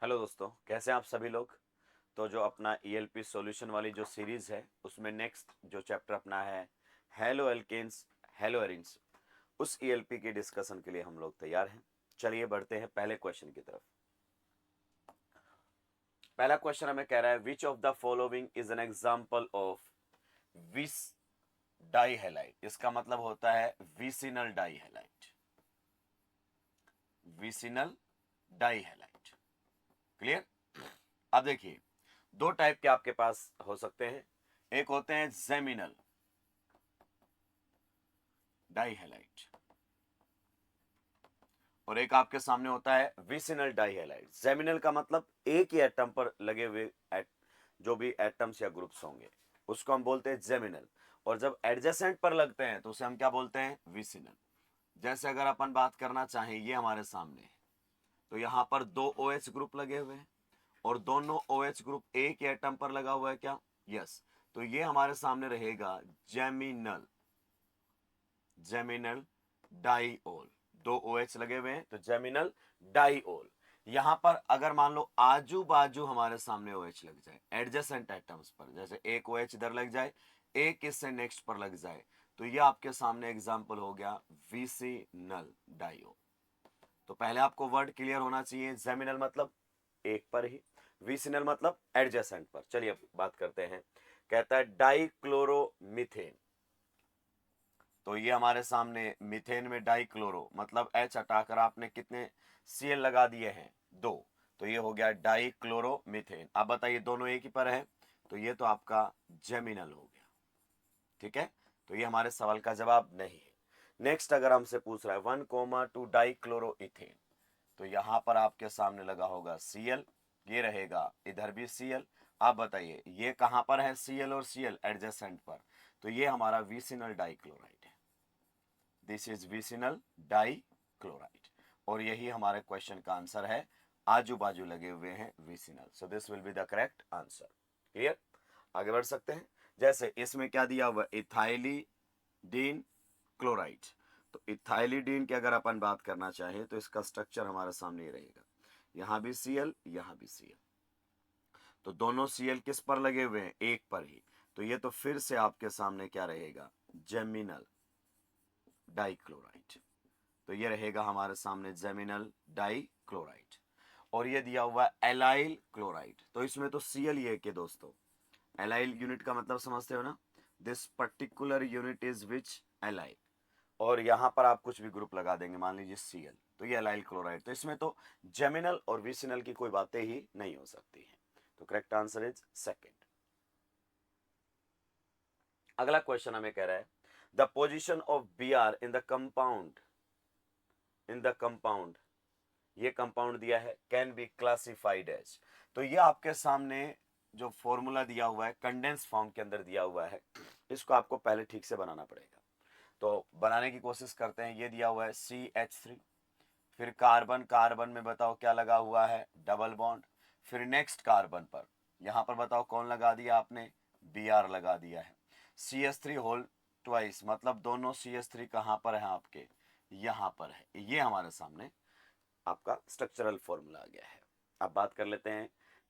Hello दोस्तों, कैसे हैं आप सभी लोग। तो जो अपना ईएलपी सॉल्यूशन वाली जो सीरीज है उसमें नेक्स्ट जो चैप्टर अपना है हेलो एल्केन्स हेलो एरिन्स, उस ईएलपी की डिस्कशन के लिए हम लोग तैयार हैं। चलिए बढ़ते हैं पहले क्वेश्चन की तरफ। पहला क्वेश्चन हमें कह रहा है which of the following is an example of विस डाई हैलाइड। इसका मतलब होता है vicinal die halide, vicinal die halide. Clear. अब देखिए, दो टाइप के आपके पास हो सकते हैं। एक होते हैं जेमिनल डाइहैलाइड और एक आपके सामने होता है विसिनल डाइहैलाइड। जेमिनल का मतलब एक ही एटम पर लगे हुए जो भी एटम्स या ग्रुप्स होंगे उसको हम बोलते हैं जेमिनल, और जब एडजेसेंट पर लगते हैं तो उसे हम क्या बोलते हैं, विसिनल। जैसे अगर अपन बात करना चाहें, ये हमारे सामने है, तो यहां पर दो OH ग्रुप लगे हुए हैं और दोनों OH ग्रुप एक ही एटम पर लगा हुआ है क्या, यस। तो ये हमारे सामने रहेगा जेमिनल, जेमिनल डाइओल। दो OH लगे हुए हैं तो जेमिनल डाइओल। यहां पर अगर मान लो आजू बाजू हमारे सामने OH लग जाए एडजेसेंट एटम्स पर, जैसे एक OH इधर लग जाए, एक इससे नेक्स्ट पर लग जाए, तो ये आपके सामने एग्जांपल हो गया विसिनल डाइओल। तो पहले आपको वर्ड क्लियर होना चाहिए, जेमिनल मतलब एक पर ही, विसिनल मतलब एडजेसेंट पर। चलिए अब बात करते हैं। कहता है डाइक्लोरोमीथेन, तो ये हमारे सामने मीथेन में डाइक्लोरो मतलब H हटाकर आपने कितने Cl लगा दिए हैं, दो, तो ये हो गया डाइक्लोरोमीथेन। आप बताइए दोनों एक ही पर है, तो ये तो आपका जेमिनल हो गया। ठीक है, तो ये हमारे सवाल का जवाब नहीं है। नेक्स्ट अगर हमसे पूछ रहा है 1,2 डाइक्लोरोइथेन, तो यहां पर आपके सामने लगा होगा Cl, ये रहेगा इधर भी Cl। आप बताइए ये कहां पर है, Cl और Cl एडजेसेंट पर, तो ये हमारा विसिनल डाइक्लोराइड है। दिस इज विसिनल डाइक्लोराइड और यही हमारे क्वेश्चन का आंसर है, आजू बाजू लगे हुए हैं vicinal. So this will be the correct answer. Clear, आगे बढ़ सकते हैं। जैसे इसमें क्या दिया हुआ, इथाइलिडीन क्लोराइड, तो इथाइलिडीन की अगर अपन बात करना चाहें तो इसका स्ट्रक्चर हमारे सामने ही रहेगा, यहां भी Cl यहां भी Cl, तो दोनों Cl किस पर लगे हुए हैं, एक पर ही, तो ये तो फिर से आपके सामने क्या रहेगा, जेमिनल डाइक्लोराइड। तो ये रहेगा हमारे सामने जेमिनल डाइक्लोराइड। और ये दिया हुआ एलाइल क्लोराइड, तो इसमें तो Cl ही है कि दोस्तों, एलाइल यूनिट का मतलब समझते हो ना, this particular unit is which allyl, और यहां पर आप कुछ भी ग्रुप लगा देंगे, मान लीजिए Cl, तो ये एलाइल क्लोराइड। तो इसमें तो जेमिनल और विसिनल की कोई बातें ही नहीं हो सकती है, तो करेक्ट आंसर इज सेकेंड। अगला क्वेश्चन हमें कह रहा है the position of Br in the compound, in the compound, ये कंपाउंड दिया है, कैन बी क्लासिफाइड एज, तो ये आपके सामने जो फॉर्मूला दिया हुआ है कंडेंस फॉर्म के अंदर दिया हुआ है, इसको आपको पहले ठीक से बनाना पड़ेगा। तो बनाने की कोशिश करते हैं। ये दिया हुआ है CH3, फिर कार्बन, कार्बन में बताओ क्या लगा हुआ है, डबल बॉन्ड, फिर नेक्स्ट कार्बन पर यहां पर बताओ कौन लगा दिया आपने, Br लगा दिया है। CH3 होल ट्वाइस मतलब दोनों CH3 कहां पर है आपके, यहां पर है। ये हमारे सामने आपका स्ट्रक्चरल फॉर्मूला आ गया है। अब बात कर लेते हैं।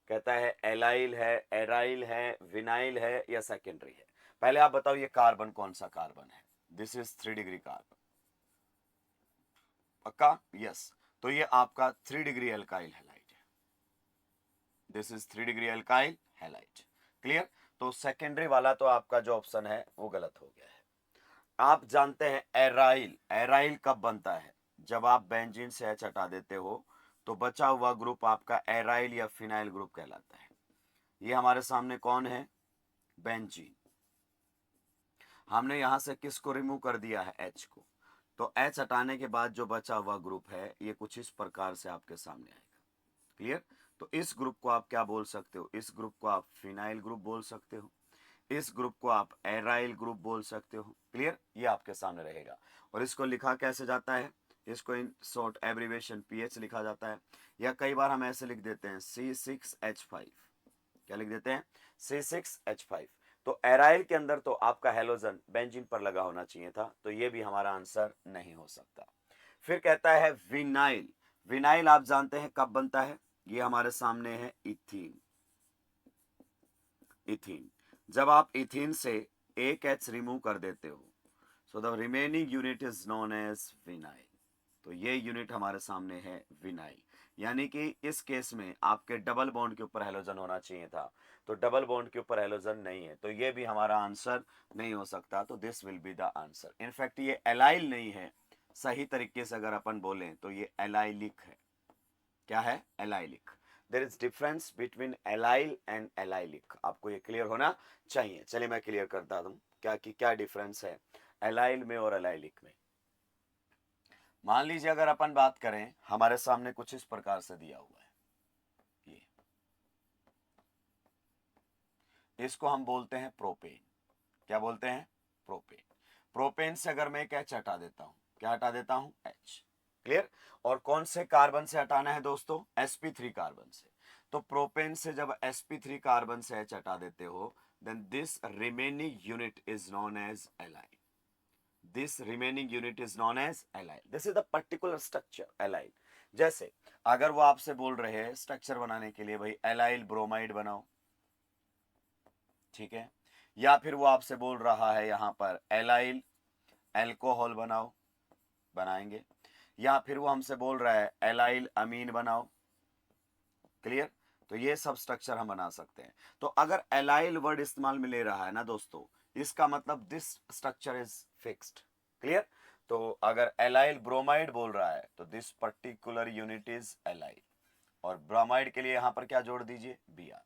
कहता है एलाइल है, एराइल है, विनाइल है या सेकेंडरी है। पहले आप बताओ ये कार्बन कौन सा कार्बन है, दिस इज 3 डिग्री कार्बन, पक्का, यस। तो ये आपका 3 डिग्री एल्काइल हैलाइड है, this is 3 degree alkyl halide. Clear. तो सेकेंडरी वाला तो आपका जो ऑप्शन है वो गलत हो गया है। आप जानते हैं एराइल, एराइल कब बनता है, जब आप बेंजीन से H हटा देते हो तो बचा हुआ ग्रुप आपका एराइल या फिनाइल ग्रुप कहलाता है। ये हमारे सामने कौन है, बेंजीन। हमने यहां से किसको रिमूव कर दिया है, H को, तो H हटाने के बाद जो बचा हुआ ग्रुप है ये कुछ इस प्रकार से आपके सामने आएगा। क्लियर। तो इस ग्रुप को आप क्या बोल सकते हो, इस ग्रुप को आप फिनाइल ग्रुप बोल सकते हो, इस ग्रुप को आप एराइल ग्रुप बोल सकते हो। क्लियर, ये आपके सामने रहेगा। और इसको लिखा कैसे जाता है, इसको इन शॉर्ट एब्रीवेशन PH लिखा जाता है, या कई बार हम ऐसे लिख देते हैं C6H5। क्या लिख देते हैं, C6H5। तो एराइल के अंदर तो आपका हेलोजन बेंजीन पर लगा होना चाहिए था, तो ये भी हमारा आंसर नहीं हो सकता। फिर कहता है विनाइल, विनाइल आप जानते हैं कब बनता है, ये हमारे सामने है इथीन। इथीन, जब आप इथीन से एक H रिमूव कर देते हो, so the remaining unit is known as vinyl. तो ये यूनिट हमारे सामने है विनाइल। यानी कि इस केस में आपके डबल बॉन्ड के ऊपर हेलोजन होना चाहिए था, तो डबल बॉन्ड के ऊपर हेलोजन नहीं है, तो ये भी हमारा आंसर नहीं हो सकता। तो this will be the answer. In fact ये एलाइल नहीं है, सही तरीके से अगर अपन बोलें तो ये एलाइलिक है। क्या है? Allylic. There is difference between allyl and allylic, आपको ये क्लियर होना चाहिए। चलिए मैं क्लियर करता हूं क्या डिफरेंस है एलाइल में और एलाइलिक में। मान लीजिए अगर अपन बात करें, हमारे सामने कुछ इस प्रकार से दिया हुआ है, ये इसको हम बोलते हैं प्रोपेन। क्या बोलते हैं? प्रोपेन। प्रोपेन से अगर मैं एक H हटा देता हूं, क्या हटा देता हूं? H। क्लियर? और कौन से कार्बन से हटाना है दोस्तों? sp3 कार्बन से। तो प्रोपेन से जब sp3 कार्बन से H हटा देते हो, then this remaining unit is known as allyl. This remaining unit is known as allyl. This is the particular structure allyl. जैसे अगर वो आपसे बोल रहे हैं स्ट्रक्चर बनाने के लिए भाई एलाइल ब्रोमाइड बनाओ, ठीक है, या फिर वो आपसे बोल रहा है यहां पर एलाइल एल्कोहल बनाओ, बनाएंगे, या फिर वो हमसे बोल रहा है एलाइल अमीन बनाओ। क्लियर? तो ये सब स्ट्रक्चर हम बना सकते हैं। तो अगर एलाइल वर्ड इस्तेमाल में ले रहा है ना दोस्तों, इसका मतलब this structure is fixed. Clear? तो अगर एलाइल ब्रोमाइड बोल रहा है तो this particular unit is allyl, और ब्रोमाइड के लिए यहां पर क्या जोड़ दीजिए? Br।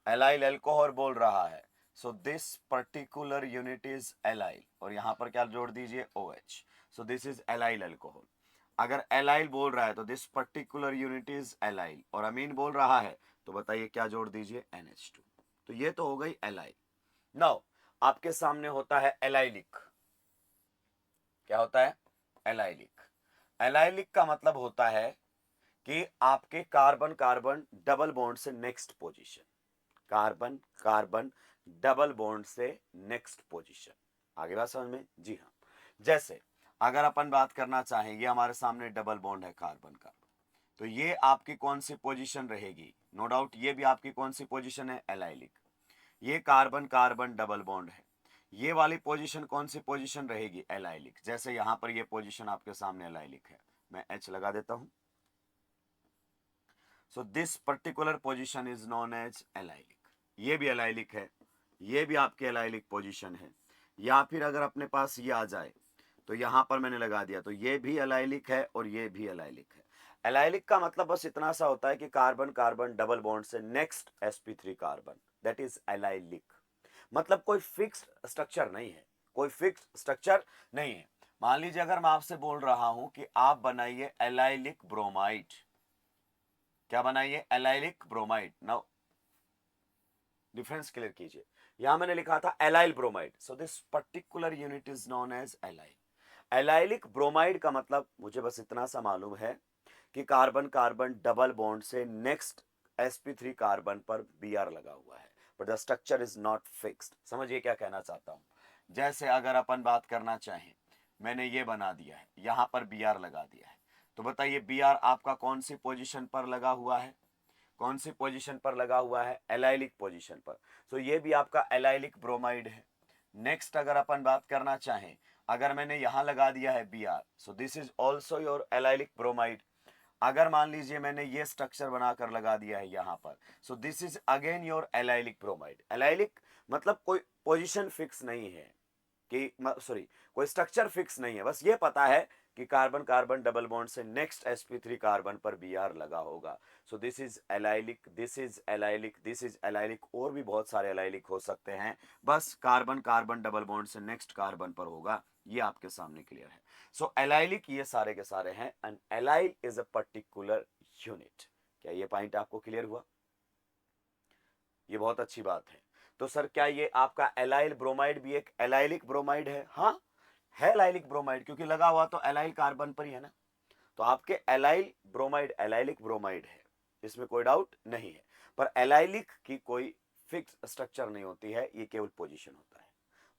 एलाइल एल्कोहल बोल रहा है, सो this particular unit is allyl, और यहां पर क्या जोड़ दीजिए? OH। So this is allyl alcohol. अगर एलाइल बोल रहा है तो this particular unit is allyl, और अमीन बोल रहा है तो बताइए क्या जोड़ दीजिए? NH2। तो ये तो हो गई एलाइल। नाउ आपके सामने होता है एलाइलिक। क्या होता है? एलाइलिक। एलाइलिक का मतलब होता है कि आपके कार्बन कार्बन डबल बॉन्ड से next position, carbon carbon double bond से नेक्स्ट पोजीशन। आगे बात समझ में? जी हाँ। जैसे अगर अपन बात करना चाहेंगे, हमारे सामने डबल बॉन्ड है कार्बन कार्बन, तो ये आपकी कौन सी पोजीशन रहेगी? नो डाउट ये भी आपकी कौन सी पोजीशन है? एलाइलिक। ये कार्बन कार्बन डबल बॉन्ड है, ये वाली पोजीशन कौन सी पोजीशन रहेगी? एलाइलिक। जैसे यहां पर ये पोजीशन आपके सामने एलाइलिक है, मैं H लगा देता हूं। So this particular position is known as allylic. ये भी एलाइलिक है, ये भी आपके एलाइलिक पोजीशन है। या फिर अगर अपने पास ये आ जाए तो यहां पर मैंने लगा दिया, तो ये भी एलाइलिक है और ये भी एलाइलिक है। एलाइलिक का मतलब बस इतना सा होता है कि कार्बन कार्बन डबल बॉन्ड से next sp3 carbon, that is allylic. मतलब कोई फिक्स्ड स्ट्रक्चर नहीं है, कोई फिक्स्ड स्ट्रक्चर नहीं है। मान लीजिए अगर मैं आपसे बोल रहा हूं कि आप बनाइए एलाइलिक ब्रोमाइड, क्या बनाइए? Allylic bromide. Now difference clear कीजिए, यहां मैंने लिखा था allyl bromide, so this particular unit is known as allyl. Allylic bromide का मतलब मुझे बस इतना सा मालूम है कि कार्बन कार्बन डबल बॉन्ड से नेक्स्ट sp3 कार्बन पर Br लगा हुआ है, but the structure is not fixed. समझिए क्या कहना चाहता हूं। जैसे अगर अपन बात करना चाहें, मैंने ये बना दिया है, यहां पर Br लगा दिया है, तो बताइए Br आपका कौन सी पोजीशन पर लगा हुआ है? कौन सी पोजीशन पर लगा हुआ है? एलाइलिक पोजीशन पर। सो ये भी आपका एलाइलिक ब्रोमाइड है। नेक्स्ट अगर अपन बात करना चाहें, अगर मैंने यहां लगा दिया है Br, so this is also your allylic bromide. अगर मान लीजिए मैंने ये स्ट्रक्चर बनाकर लगा दिया है यहां पर, so this is again your allylic bromide. Allylic मतलब कोई पोजीशन फिक्स नहीं है कि, सॉरी, कोई स्ट्रक्चर फिक्स नहीं है, बस ये पता है कि कार्बन कार्बन डबल बॉन्ड से नेक्स्ट sp3 कार्बन पर Br लगा होगा। So this is allylic, this is allylic, this is allylic, और भी बहुत सारे एलाइलिक हो सकते हैं, बस कार्बन कार्बन डबल बॉन्ड से नेक्स्ट कार्बन पर होगा। ये आपके सामने क्लियर है। सो एलाइलिक ये सारे के सारे हैं, and allyl is a particular unit. क्या ये पॉइंट आपको क्लियर हुआ? ये बहुत अच्छी बात है। तो सर क्या ये आपका एलाइल ब्रोमाइड भी एक एलाइलिक ब्रोमाइड है? हाँ है एलाइलिक ब्रोमाइड, क्योंकि लगा हुआ तो एलाइल कार्बन पर ही है ना। तो आपके एलाइल ब्रोमाइड एलाइलिक ब्रोमाइड है, इसमें कोई डाउट नहीं है। पर एलाइलिक की कोई फिक्स स्ट्रक्चर नहीं होती है, ये केवल पोजीशन होता है।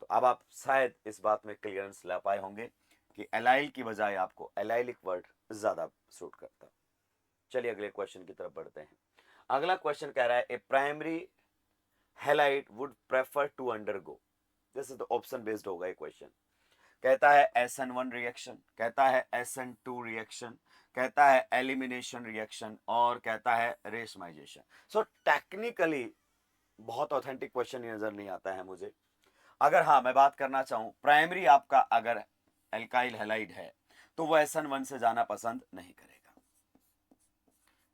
तो अब आप शायद इस बात में क्लियरेंस ला पाए होंगे कि एलाइल की बजाय आपको एलाइलिक वर्ड ज्यादा सूट करता। चलिए अगले क्वेश्चन की तरफ बढ़ते हैं। अगला क्वेश्चन कह रहा है a primary halide would prefer to undergo, this is the option based होगा ये क्वेश्चन। कहता है SN1 रिएक्शन, कहता है SN2 रिएक्शन, कहता है एलिमिनेशन रिएक्शन और कहता है रेशमाइजेशन। सो टेक्निकली बहुत ऑथेंटिक क्वेश्चन नजर नहीं आता है मुझे। अगर हाँ मैं बात करना चाहूं, प्राइमरी आपका अगर एल्काइल हैलाइड है तो वो SN1 से जाना पसंद नहीं करेगा।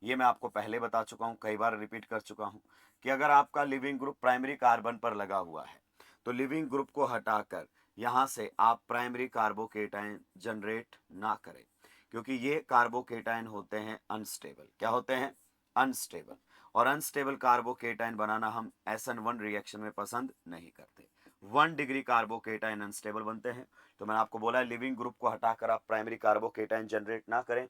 ये मैं आपको पहले बता चुका हूं, कई बार रिपीट कर चुका हूं कि अगर आपका लिविंग ग्रुप प्राइमरी कार्बन पर लगा हुआ है तो लिविंग ग्रुप को हटाकर यहां से आप प्राइमरी कार्बोकेटाइन जनरेट ना करें, क्योंकि ये कार्बोकेटाइन होते हैं अनस्टेबल। क्या होते हैं? अनस्टेबल। और अनस्टेबल कार्बोकेटाइन बनाना हम SN1 रिएक्शन में पसंद नहीं करते। 1 डिग्री कार्बोकेटाइन अनस्टेबल बनते हैं। तो मैंने आपको बोला है लिविंग ग्रुप को हटाकर आप प्राइमरी कार्बोकेटाइन जनरेट ना करें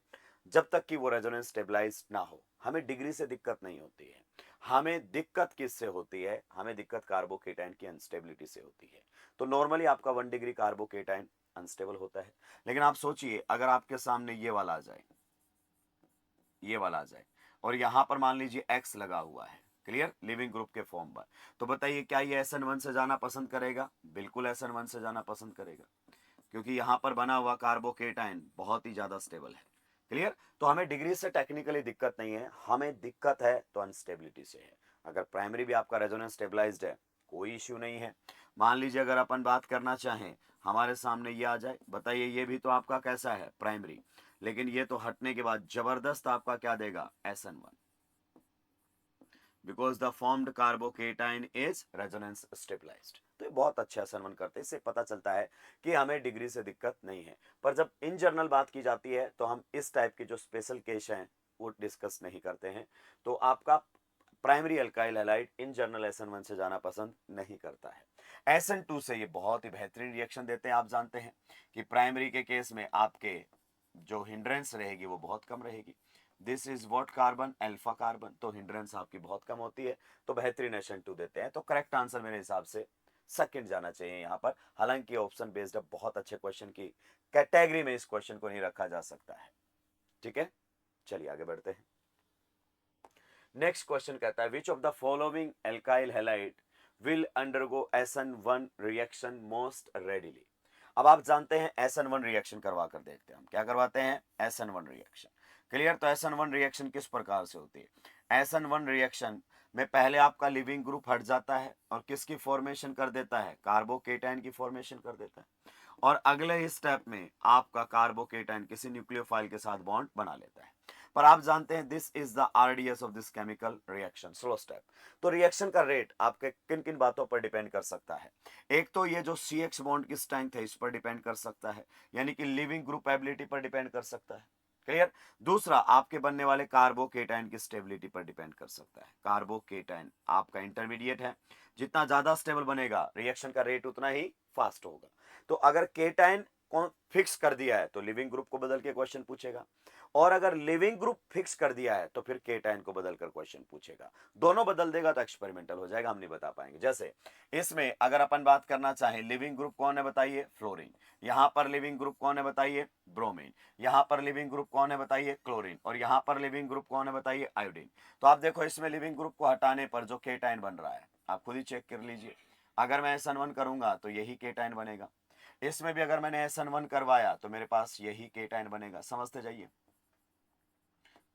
जब तक कि वो रेजोनेंस स्टेबलाइज ना हो। हमें डिग्री से दिक्कत नहीं होती है, हमें दिक्कत किससे होती है? हमें दिक्कत कार्बोकेटाइन की अनस्टेबिलिटी से होती है। तो नॉर्मली आपका 1 डिग्री कार्बोकेटाइन अनस्टेबल होता है। लेकिन आप सोचिए अगर आपके सामने ये वाला आ जाए, ये वाला आ जाए और यहां पर मान लीजिए X लगा हुआ है, क्लियर, लिविंग ग्रुप के फॉर्म पर, तो बताइए क्या ये SN1 से जाना पसंद करेगा? बिल्कुल SN1 से जाना पसंद करेगा, क्योंकि यहां पर बना हुआ कार्बोकेटाइन बहुत ही ज्यादा स्टेबल है। क्लियर? तो हमें डिग्री से टेक्निकली दिक्कत नहीं है, हमें दिक्कत है तो अनस्टेबिलिटी से है। अगर प्राइमरी भी आपका रेजोनेंस स्टेबलाइज्ड है कोई इश्यू नहीं है। मान लीजिए अगर अपन बात करना चाहें, हमारे सामने ये आ जाए, बताइए ये भी तो आपका कैसा है? प्राइमरी। लेकिन ये तो हटने के बाद जबरदस्त आपका क्या देगा? SN1, because the formed carbocation is resonance stabilised. तो ये बहुत अच्छा SN1 करते हैं। इससे पता चलता है कि हमें डिग्री से दिक्कत नहीं है। पर जब इन जनरल बात की जाती है तो हम इस टाइप के जो स्पेशल केस हैं वो डिस्कस नहीं करते हैं। तो आपका primary alkyl halide in general SN1 से जाना पसंद नहीं करता है। SN2 से ये बहुत ही बेहतरीन रिएक्शन देते हैं। आप जानते हैं कि प्राइमरी के केस में आपके जो हिंड्रेंस रहेगी वो बहुत कम रहेगी। This is what carbon? Alpha carbon. तो हिंड्रेंस आपकी बहुत कम होती है, तो बेहतरीन SN2 देते हैं। तो करेक्ट आंसर मेरे हिसाब से सेकंड जाना चाहिए यहाँ पर। हालांकि ऑप्शन बेस्ड बहुत अच्छे क्वेश्चन की कैटेगरी में इस क्वेश्चन को नहीं रखा जा सकता है। ठीक है, चलिए आगे बढ़ते हैं। नेक्स्ट क्वेश्चन कहता है which of the following alkyl halide will undergo SN1 reaction most readily. अब आप जानते हैं SN1 रिएक्शन करवा कर देखते हैं हम क्या करवाते हैं? SN1 reaction. क्लियर? तो SN1 रिएक्शन किस प्रकार से होती है? SN1 रिएक्शन में पहले आपका लिविंग ग्रुप हट जाता है और किसकी फॉर्मेशन कर देता है? कार्बोकेटाइन की फॉर्मेशन कर देता है। और अगले स्टेप में आपका कार्बोकेटाइन किसी न्यूक्लियोफाइल के साथ बॉन्ड बना लेता है। पर आप जानते हैं this is the RDS of this chemical reaction, slow step. तो रिएक्शन का रेट आपके किन किन बातों पर डिपेंड कर सकता है? एक तो ये जो CH बॉन्ड की स्ट्रेंथ है इस पर डिपेंड कर सकता है, यानी कि लिविंग ग्रुप एबिलिटी पर डिपेंड कर सकता है। क्लियर? दूसरा आपके बनने वाले कार्बोकेटाइन की स्टेबिलिटी पर डिपेंड कर सकता है। कार्बोकेटाइन आपका इंटरमीडिएट है, जितना ज्यादा स्टेबल बनेगा रिएक्शन का रेट उतना ही फास्ट होगा। तो अगर केटाइन को फिक्स कर दिया है तो लिविंग ग्रुप को बदल के क्वेश्चन पूछेगा, और अगर लिविंग ग्रुप फिक्स कर दिया है तो फिर केटाइन को बदल कर क्वेश्चन पूछेगा। दोनों बदल देगा तो एक्सपेरिमेंटल हो जाएगा, हम नहीं बता पाएंगे। जैसे इसमें अगर अपन बात करना चाहें, लिविंग ग्रुप कौन है बताइए? फ्लोरीन। यहां पर लिविंग ग्रुप कौन है बताइए? ब्रोमीन। यहां पर लिविंग ग्रुप कौन है बताइए? क्लोरीन। और यहां पर लिविंग ग्रुप कौन है बताइए? आयोडीन। तो आप देखो इसमें लिविंग ग्रुप को हटाने पर जो केटाइन बन रहा है आप खुद ही चेक कर लीजिए। अगर मैं SN1 करूंगा तो यही केटाइन बनेगा, इसमें भी अगर मैंने SN1 करवाया तो मेरे पास यही केटाइन बनेगा। समझते जाइए।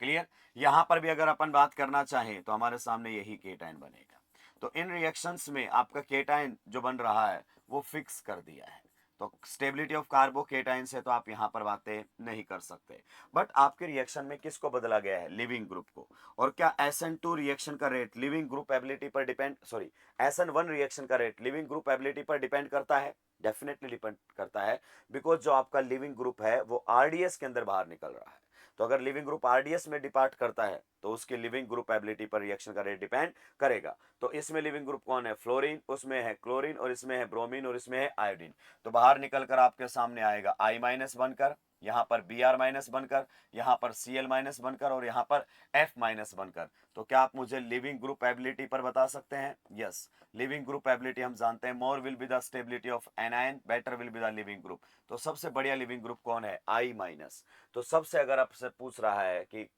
क्लियर? यहां पर भी अगर अपन बात करना चाहें तो हमारे सामने यही केटाइन बनेगा। तो इन रिएक्शंस में आपका केटाइन जो बन रहा है वो फिक्स कर दिया है। तो स्टेबिलिटी ऑफ कार्बोकेटाइन से तो आप यहां पर बातें नहीं कर सकते। बट आपके रिएक्शन में किसको बदला गया है? लिविंग ग्रुप को। और क्या SN2 रिएक्शन का रेट लिविंग ग्रुप एबिलिटी पर डिपेंड, सॉरी, SN1 रिएक्शन का रेट लिविंग ग्रुप एबिलिटी पर डिपेंड करता है? डेफिनेटली डिपेंड करता है, बिकॉज जो आपका लिविंग ग्रुप है वो RDS के अंदर बाहर निकल रहा है। तो अगर लिविंग ग्रुप RDS में डिपार्ट करता है तो उसकी लिविंग ग्रुप एबिलिटी पर रिएक्शन का रेट डिपेंड करेगा। तो इसमें लिविंग ग्रुप कौन है? फ्लोरीन, उसमें है क्लोरीन, और इसमें है ब्रोमीन, और इसमें है आयोडीन। तो बाहर निकलकर आपके सामने आएगा I- बनकर, यहाँ पर Br- बनकर, यहाँ पर Cl- बनकर, और यहाँ पर F- बनकर। तो क्या आप मुझे लिविंग ग्रुप एबिलिटी पर बता सकते हैं? यस, लिविंग ग्रुप एबिलिटी हम जानते हैं, more will be the stability of anion, better will be the leaving group. तो सबसे बढ़िया लिविंग ग्रुप कौन है? I-। तो सबसे अगर आपसे पूछ रहा है कि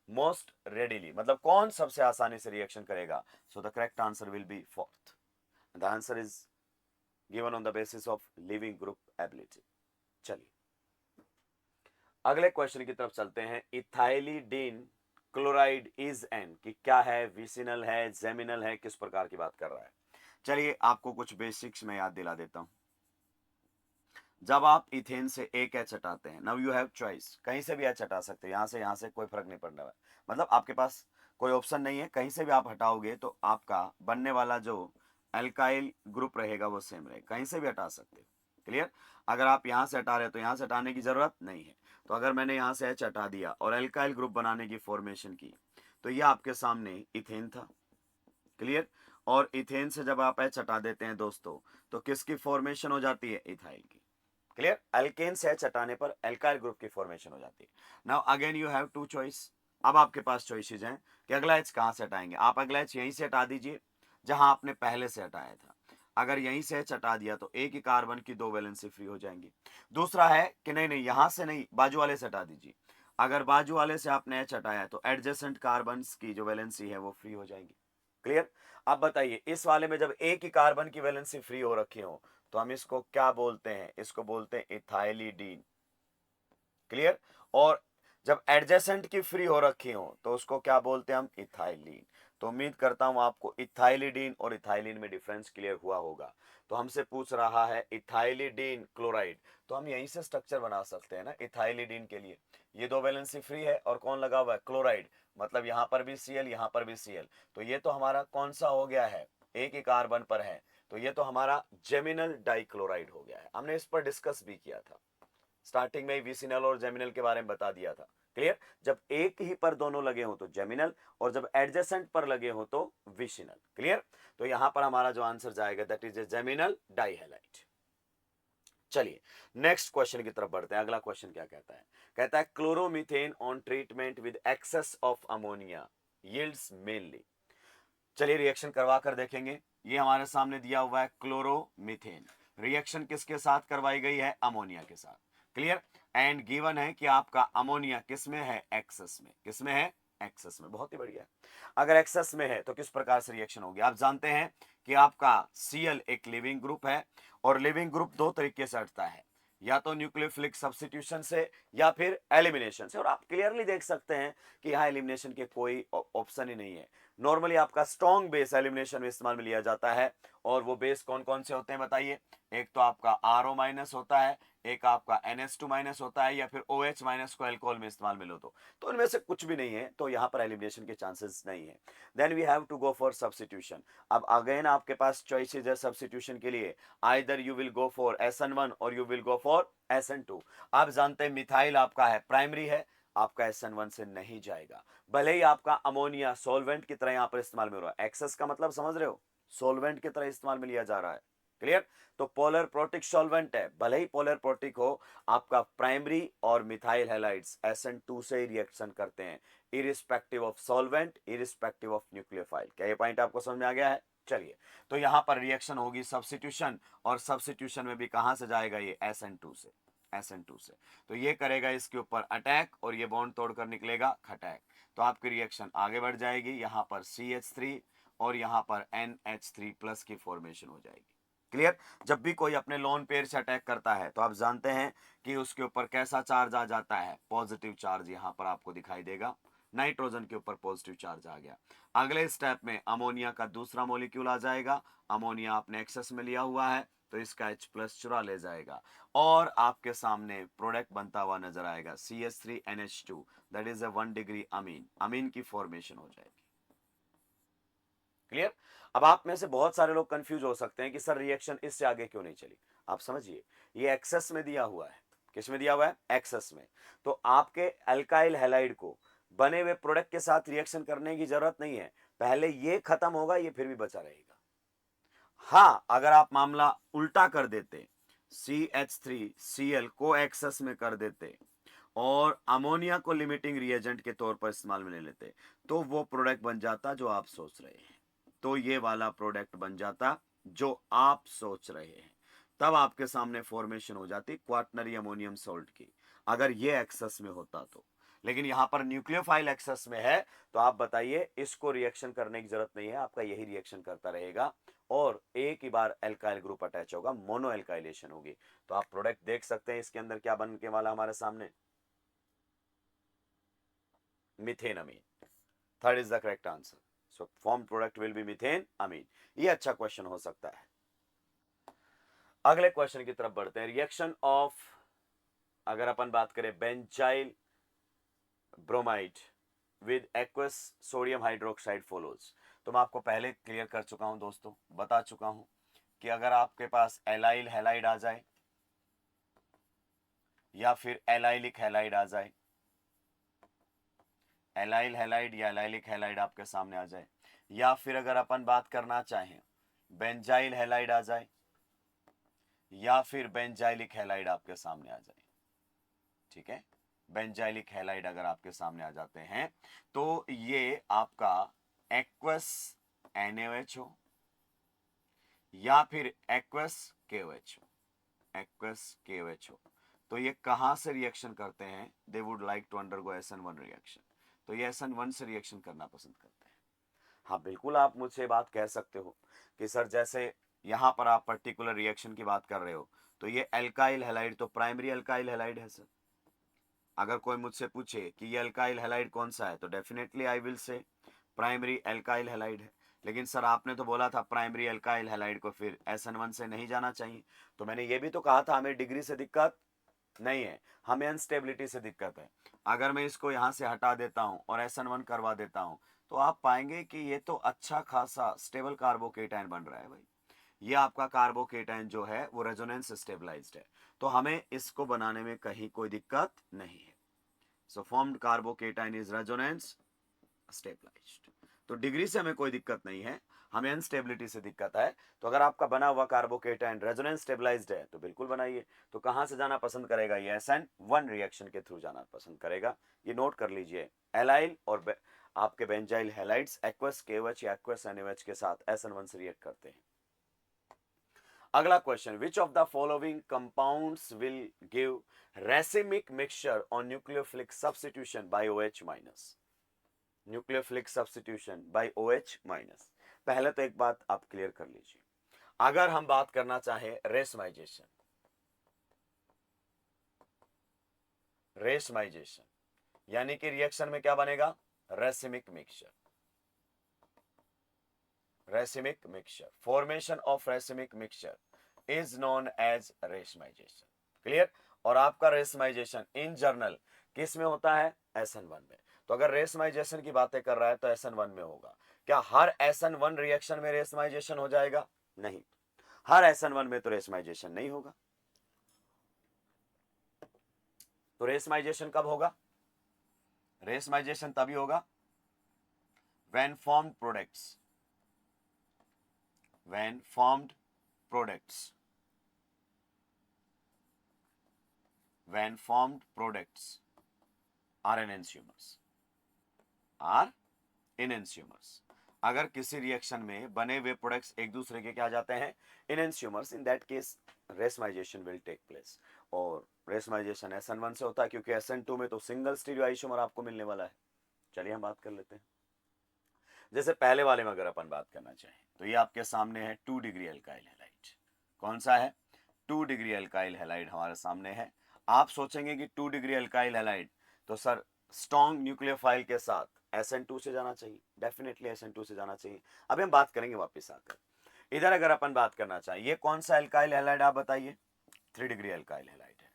मोस्ट रेडिली, मतलब कौन सबसे आसानी से रिएक्शन करेगा. So the correct answer will be fourth. The answer is given on the basis of leaving group ability. चलिए अगले क्वेश्चन की तरफ चलते हैं. इथाइलिडीन क्लोराइड इज एन, कि क्या है, विसिनल है, जेमिनल है, किस प्रकार की बात कर रहा है. चलिए आपको कुछ बेसिक्स में याद दिला देता हूं. जब आप इथेन से एक एच हटाते हैं, नाउ यू हैव चॉइस, कहीं से भी एच हटा सकते हैं, यहां से कोई फर्क नहीं पड़ने वाला. मतलब आपके पास कोई ऑप्शन नहीं है, कहीं से भी आप हटाओगे तो आपका बनने वाला जो एल्काइल ग्रुप रहेगा वो सेम रहेगा, कहीं से भी हटा सकते हो. क्लियर. अगर आप यहां से हटा रहे हो तो यहां से हटाने की जरूरत नहीं है. तो अगर मैंने यहां से एच हटा दिया और एल्काइल ग्रुप बनाने की फॉर्मेशन की, तो ये आपके सामने इथेन था. क्लियर. और इथेन से जब आप एच हटा देते हैं दोस्तों, तो किसकी फॉर्मेशन हो जाती है, इथाइल की. क्लियर. अल्केन से एच हटाने पर एल्काइल ग्रुप की फॉर्मेशन हो जाती है. Now again you have two choice. अब आपके पास चॉइसेस हैं कि अगला एच कहां से हटाएंगे. आप अगला एच यहीं से हटा दीजिए जहां आपने पहले से हटाया था. अगर यहीं से एच हटा दिया तो एक ही कार्बन की दो वैलेंसी फ्री हो जाएंगी. दूसरा है कि नहीं नहीं, यहां से नहीं, बाजू वाले से हटा दीजिए. अगर बाजू वाले से आपने एच हटाया तो एडजेसेंट कार्बन की जो वैलेंसी है वो फ्री हो जाएंगी. क्लियर. अब बताइए इस वाले में जब एक ही कार्बन की वैलेंसी फ्री हो रखी हो तो हम इसको क्या बोलते हैं, इसको बोलते हैं इथाइलिडीन. क्लियर. और जब एडजेसेंट की फ्री हो रखी हो तो उसको क्या बोलते हैं हम, इथाइलिन. तो उम्मीद करता हूं आपको इथाइलिडीन और इथाइलिन में डिफरेंस क्लियर हुआ होगा. तो हमसे पूछ रहा है इथाइलिडीन क्लोराइड, तो हम यहीं से स्ट्रक्चर बना सकते हैं ना इथाइलिडीन के लिए. ये दो वैलेंसी फ्री है और कौन लगा हुआ है, क्लोराइड. मतलब यहां पर भी Cl, यहां पर भी Cl. तो ये तो हमारा कौन सा हो गया है, एक ही कार्बन पर है. तो ये तो हमारा जेमिनल डाइक्लोराइड हो गया है. हमने इस पर डिस्कस भी किया था स्टार्टिंग में, विसिनल और जेमिनल के बारे में बता दिया था. क्लियर. जब एक ही पर दोनों लगे हो तो जेमिनल, और जब एडजेसेंट पर लगे हो तो विसिनल. क्लियर. तो यहां पर हमारा जो आंसर जाएगा दैट इज ए जेमिनल डाइहैलाइड. चलिए नेक्स्ट क्वेश्चन की तरफ बढ़ते हैं. अगला क्वेश्चन क्या कहता है, कहता है chloromethane on treatment with excess of ammonia yields mainly. चलिए रिएक्शन करवा कर देखेंगे. ये हमारे सामने दिया हुआ है क्लोरोमीथेन, रिएक्शन किसके साथ करवाई गई है, अमोनिया के साथ. क्लियर. एंड गिवन है कि आपका अमोनिया किसमें है, एक्सेस में. किसमें है, एक्सेस में. बहुत ही बढ़िया. अगर एक्सेस में है तो किस प्रकार से रिएक्शन होगी, आप जानते हैं कि आपका Cl एक लिविंग ग्रुप है और लिविंग ग्रुप दो तरीके से हटता है, या तो न्यूक्लियोफिलिक सब्स्टिट्यूशन से या फिर एलिमिनेशन से. और आप क्लियरली देख सकते हैं कि यहाँ एलिमिनेशन के कोई ऑप्शन ही नहीं है. नॉर्मली आपका स्ट्रॉन्ग बेस एलिमिनेशन में इस्तेमाल में लिया जाता है. और वो बेस कौन कौन से होते हैं बताइए. एक तो आपका RO माइनस होता है, एक आपका NH2 माइनस होता है, या फिर OH माइनस को अल्कोहल में इस्तेमाल में लो तो इनमें से कुछ भी नहीं है, तो यहाँ पर एलिमिनेशन के चांसेस नहीं है. Then we have to go for substitution. अब अगेन आपके पास चॉइसेस है सब्स्टिट्यूशन के लिए. Either you will go for SN1 और you will go for SN2. आप जानते हैं मिथाइल आपका है प्राइमरी है, आपका SN1 से नहीं जाएगा. भले ही आपका अमोनिया सॉल्वेंट की तरह यहां पर इस्तेमाल में हो रहा है, एक्सेस का मतलब समझ रहे हो, सॉल्वेंट की तरह इस्तेमाल में लिया जा रहा है. क्लियर. तो पोलर प्रोटिक सॉल्वेंट है, भले ही पोलर प्रोटिक हो, आपका प्राइमरी और मिथाइल हैलाइड्स SN2 से ही रिएक्शन करते हैं, irrespective of solvent, irrespective of nucleophile. क्या ये पॉइंट आपको समझ में आ गया है. चलिए तो यहां पर रिएक्शन होगी सब्स्टिट्यूशन, और सब्स्टिट्यूशन में भी कहां से जाएगा, ये SN2 से. SN2 से तो ये करेगा इसके ऊपर अटैक और ये बॉन्ड तोड़कर निकलेगा खटैक. तो आपकी रिएक्शन आगे बढ़ जाएगी, यहां पर CH3 और यहां पर NH3 प्लस की फॉर्मेशन हो जाएगी. क्लियर. जब भी कोई अपने लोन पेयर से अटैक करता है तो आप जानते हैं कि उसके ऊपर कैसा चार्ज आ जाता है, पॉजिटिव चार्ज. यहां पर आपको दिखाई देगा नाइट्रोजन के ऊपर पॉजिटिव चार्ज आ गया. अगले स्टेप में अमोनिया का दूसरा मॉलिक्यूल आ जाएगा. अमोनिया आपने एक्सेस में लिया हुआ है तो इसका H प्लस चुरा ले जाएगा और आपके सामने प्रोडक्ट बनता हुआ नजर आएगा CH3NH2, that is a 1 degree amine. Amine की फॉर्मेशन हो जाएगी. क्लियर. अब आप में से बहुत सारे लोग कंफ्यूज हो सकते हैं कि सर रिएक्शन इससे आगे क्यों नहीं चली. आप समझिए ये एक्सेस में दिया हुआ है. किस में दिया हुआ है, एक्सेस में. तो आपके अल्काइल हैलाइड को बने हुए प्रोडक्ट के साथ रिएक्शन करने की जरूरत नहीं है. पहले ये खत्म होगा, ये फिर भी बचा रहेगा. हाँ अगर आप मामला उल्टा कर देते, CH3Cl को एक्सेस में कर देते और अमोनिया को लिमिटिंग रिएजेंट के तौर पर इस्तेमाल में ले लेते, तो वो प्रोडक्ट बन जाता जो आप सोच रहे हैं. तो ये वाला प्रोडक्ट बन जाता जो आप सोच रहे हैं. तब आपके सामने फॉर्मेशन हो जाती क्वाटनरी अमोनियम सॉल्ट की, अगर ये एक्सेस में होता तो. लेकिन यहां पर न्यूक्लियोफाइल एक्सेस में है, तो आप बताइए इसको रिएक्शन करने की जरूरत नहीं है, आपका यही रिएक्शन करता रहेगा और एक ही बार एल्काइल ग्रुप अटैच होगा, मोनो एल्काइलेशन होगी। तो आप प्रोडक्ट देख सकते हैं इसके अंदर क्या बनने वाला हमारे सामने, methane amine. Third is the correct answer. So form product will be methane amine. ये अच्छा क्वेश्चन हो सकता है। अगले क्वेश्चन की तरफ बढ़ते हैं। रिएक्शन ऑफ, अगर अपन बात करें benzyl bromide with aqueous sodium hydroxide follows, तो मैं आपको पहले क्लियर कर चुका हूं दोस्तों, बता चुका हूं कि अगर आपके पास एलाइल हैलाइड आ जाए या फिर एलाइलिक हैलाइड आ जाए, एलाइल हैलाइड या एलाइलिक हैलाइड आपके सामने आ जाए, या फिर अगर अपन बात करना चाहें बेंजाइल हैलाइड आ जाए या फिर बेंजाइलिक हैलाइड आपके सामने आ जाए, ठीक है, बेंजाइलिक हैलाइड अगर आपके सामने आ जाते हैं तो ये आपका एक्वस NaOH हो या फिर एक्वस KOH हो, एक्वस KOH हो, तो ये कहां से रिएक्शन करते हैं, they would like to undergo SN1 reaction, तो ये SN1 से रिएक्शन करना पसंद करते हैं। हाँ बिल्कुल, आप मुझसे बात कह सकते हो कि सर जैसे यहां पर आप पर्टिकुलर रिएक्शन की बात कर रहे हो, तो ये एल्काइल हैलाइड तो प्राइमरी एल्काइल हैलाइड है सर। अगर कोई मुझसे पूछे कि ये एल्काइल हैलाइड कौन सा है, तो definitely I will say primary alkyl halide है। लेकिन सर आपने तो बोला था प्राइमरी एल्काइल हैलाइड को फिर SN1 से नहीं जाना चाहिए, तो मैंने ये भी तो कहा था हमें डिग्री से दिक्कत नहीं है, हमें अनस्टेबिलिटी से दिक्कत है। अगर मैं इसको यहां से हटा देता हूं और SN1 करवा देता हूं, तो आप पाएंगे कि ये तो अच्छा खासा स्टेबल कार्बोकेटाइन बन रहा है भाई। ये आपका कार्बोकेटाइन जो है वो रेजोनेंस स्टेबलाइज्ड है, तो हमें इसको बनाने में कहीं कोई दिक्कत नहीं है। So formed carbocation is resonance stabilised, तो डिग्री से हमें कोई दिक्कत नहीं है, हमें अनस्टेबिलिटी से दिक्कत है। तो अगर आपका बना हुआ कार्बोकेटाइन रेजोनेंस स्टेबलाइज्ड है तो बिल्कुल बनाइए। तो कहां से जाना पसंद करेगा, ये SN1 रिएक्शन के थ्रू जाना पसंद करेगा। ये नोट कर लीजिए, एलाइल और आपके बेंजाइल हैलाइड्स एक्वस KOH या एक्वस NaOH के साथ SN1 से रिएक्ट करते हैं। अगला question, which of the following compounds will give racemic mixture on nucleophilic substitution by OH minus, nucleophilic substitution by OH minus. पहले तो एक बात आप क्लियर कर लीजिए, अगर हम बात करना चाहें रेशमाइजेशन, रेशमाइजेशन यानी कि रिएक्शन में क्या बनेगा, racemic mixture, racemic mixture, formation of racemic mixture is known as racemisation. Clear. और आपका रेशमाइजेशन इन जर्नल किस में होता है, SN1 में। तो अगर रेशमाइजेशन की बातें कर रहा है तो SN1 में होगा। क्या हर SN1 रिएक्शन में रेशमाइजेशन हो जाएगा, नहीं, हर SN1 में तो रेशमाइजेशन नहीं होगा। तो रेशमाइजेशन कब होगा, रेशमाइजेशन तभी होगा when formed products, when formed products, when formed products are enantiomers, are enantiomers। अगर किसी रिएक्शन में बने हुए प्रोडक्ट्स एक दूसरे के क्या जाते हैं, enantiomers, in that case racemisation will take place. और रेशमाइजेशन SN1 से होता है क्योंकि SN2 में तो सिंगल स्टीरियो आइसोमर आपको मिलने वाला है। चलिए हम बात कर लेते हैं। जैसे पहले वाले में अगर अपन बात करना चाहें तो ये आपके सामने है 2 डिग्री एल्काइल हैलाइड। कौन सा है, 2 डिग्री एल्काइल हैलाइड हमारे सामने है। आप सोचेंगे कि 2 डिग्री एल्काइल हैलाइड तो सर स्ट्रॉन्ग न्यूक्लियोफाइल के साथ SN2 से जाना चाहिए, डेफिनेटली SN2 से जाना चाहिए। अभी हम बात करेंगे वापस आकर। इधर अगर अपन बात करना चाहें, ये कौन सा एल्काइल हैलाइड आप बताइए, 3 डिग्री एल्काइल हैलाइड है।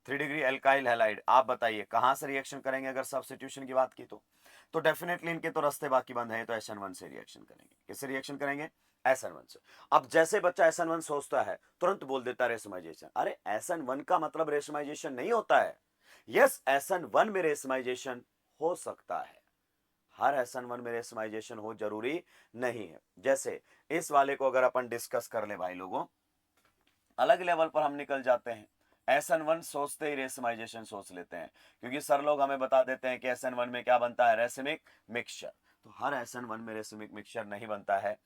3 डिग्री एल्काइल हैलाइड आप बताइए कहां से रिएक्शन करेंगे, अगर सब्स्टिट्यूशन की बात की तो डेफिनेटली इनके तो रास्ते बाकी बंद हैं, तो SN1 से रिएक्शन करेंगे। किससे रिएक्शन करेंगे, SN1 से। अब जैसे बच्चा SN1 सोचता है तुरंत बोल देता है रेशमाइजेशन। अरे SN1 का मतलब रेशमाइजेशन नहीं होता है। यस, SN1 में रेशमाइजेशन हो सकता है, हर SN1 में रेशमाइजेशन हो जरूरी नहीं है। जैसे इस वाले को अगर अपन डिस्कस कर ले भाई लोगों, अलग लेवल पर हम निकल जाते हैं। SN1 सोचते ही रेशमाइजेशन सोच लेते हैं, क्योंकि सर लोग हमें बता देते हैं कि SN1 में क्या बनता है, रेसिमिक मिक्सचर। तो हर SN1 में रेसिमिक मिक्सचर नहीं बनता है।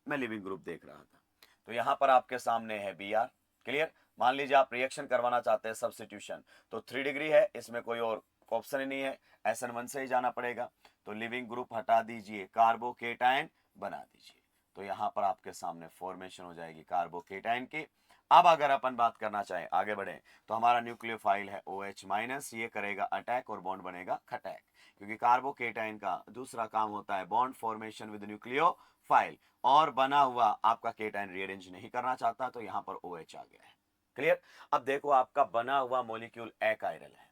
मैं लिविंग ग्रुप देख रहा था, तो यहां पर आपके सामने है Br। क्लियर। मान लीजिए आप रिएक्शन करवाना चाहते हैं सब्स्टिट्यूशन, तो 3 डिग्री है, इसमें कोई और ऑप्शन ही नहीं है, SN1 से ही जाना पड़ेगा। तो लिविंग ग्रुप हटा दीजिए, कार्बोकेटाइन बना दीजिए, तो यहां पर आपके सामने फॉर्मेशन हो जाएगी कार्बोकेटाइन की। अब अगर अपन बात करना चाहें, आगे बढ़े, तो हमारा न्यूक्लियोफाइल है OH-, ये करेगा अटैक और बॉन्ड बनेगा खटैक, क्योंकि कार्बोकेटाइन का दूसरा काम होता है बॉन्ड फॉर्मेशन विद न्यूक्लियोफाइल, और बना हुआ आपका केटाइन रीअरेंज नहीं करना चाहता, तो यहां पर OH आ गया है। क्लियर? अब देखो आपका बना हुआ मॉलिक्यूल एकाइरल है,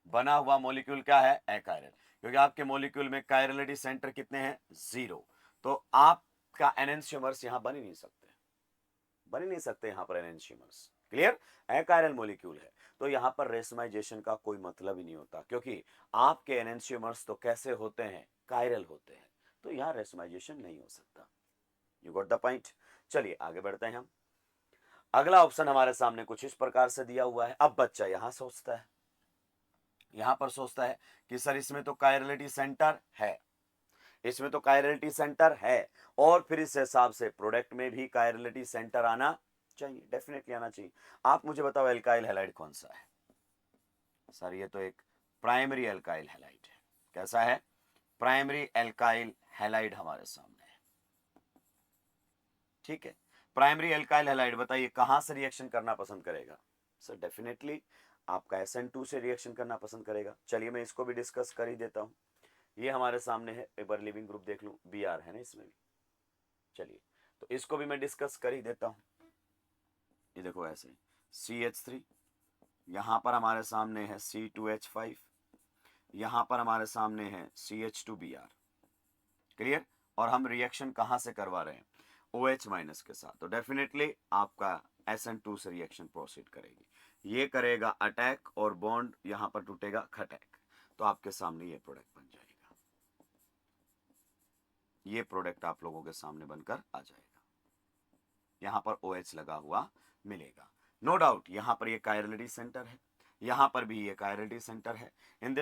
बना हुआ मॉलिक्यूल क्या है? एकाइरल, क्योंकि आपके मॉलिक्यूल में कायरलिटी सेंटर कितने हैं? 0, तो आपका एनेंशियोमर्स यहां बन ही नहीं सकते, बन ही नहीं सकते यहां पर एनेंशियोमर्स। क्लियर? एकाइरल मॉलिक्यूल है, तो यहां पर रेसमाइजेशन का कोई मतलब ही नहीं होता, क्योंकि आपके एनेंशियोमर्स तो कैसे होते हैं? कायरल होते हैं, तो यहां रेसमाइजेशन नहीं हो सकता। You got the point? चलिए आगे बढ़ते हैं हम। अगला ऑप्शन हमारे सामने कुछ इस प्रकार से दिया हुआ है। अब बच्चा यहां सोचता है, यहां पर सोचता है कि सर इसमें तो कायरलिटी सेंटर है, इसमें तो कायरलिटी सेंटर है, और फिर इस हिसाब से प्रोडक्ट में भी कायरलिटी सेंटर आना चाहिए, डेफिनेटली आना चाहिए। आप मुझे बताओ एल्काइल हैलाइड कौन सा है? सर ये तो एक प्राइमरी एल्काइल हैलाइड है। कैसा है? प्राइमरी एल्काइल हैलाइड हमारे सामने है। ठीक है, प्राइमरी एल्काइल हैलाइड, बताइए कहां से रिएक्शन करना पसंद करेगा? सर डेफिनेटली आपका SN2 से रिएक्शन करना पसंद करेगा। चलिए मैं इसको भी डिस्कस कर ही देता हूं। ये हमारे सामने है, एक बार लिविंग ग्रुप देख लूं, Br है ना इसमें भी। चलिए तो इसको भी मैं डिस्कस कर ही देता हूं। ये देखो ऐसे CH3, यहां पर हमारे सामने है C2H5, यहां पर हमारे सामने है CH2Br। क्लियर? और हम रिएक्शन कहां से करवा रहे हैं? OH- के साथ, तो डेफिनेटली आपका SN2 से रिएक्शन प्रोसीड करेगी, ये करेगा अटैक और बॉन्ड यहां पर टूटेगा खटैक, तो आपके सामने ये प्रोडक्ट बन जाएगा, ये प्रोडक्ट आप लोगों के सामने बनकर आ जाएगा। यहां पर OH लगा हुआ मिलेगा, नो डाउट। यहां पर ये कायरलिटी सेंटर है, यहां पर भी ये कायरलिटी सेंटर है। इन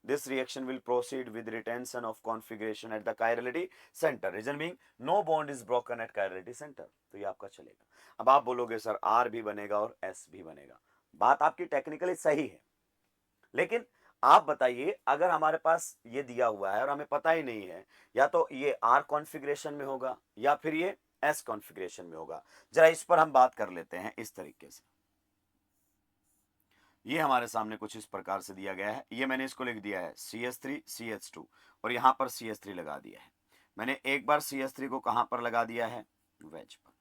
this reaction will proceed with retention of configuration at the chirality center, reason being no bond is broken at chirality center, तो ये आपका चलेगा। अब आप बोलोगे सर R भी बनेगा और S भी बनेगा, बात आपकी टेक्निकली सही है, लेकिन आप बताइए अगर हमारे पास ये दिया हुआ है और हमें पता ही नहीं है, या तो ये R कॉन्फ़िगरेशन में होगा या फिर ये S कॉन्फ़िगरेशन में होगा। जरा इस पर हम बात कर लेते हैं इस तरीके से। ये हमारे सामने कुछ इस प्रकार से दिया गया है, ये मैंने इसको लिख दिया है CH3 CH2 और यहां पर CH3 लगा दिया है। मैंने एक बार CH3 को कहां पर लगा दिया है? वेज पर।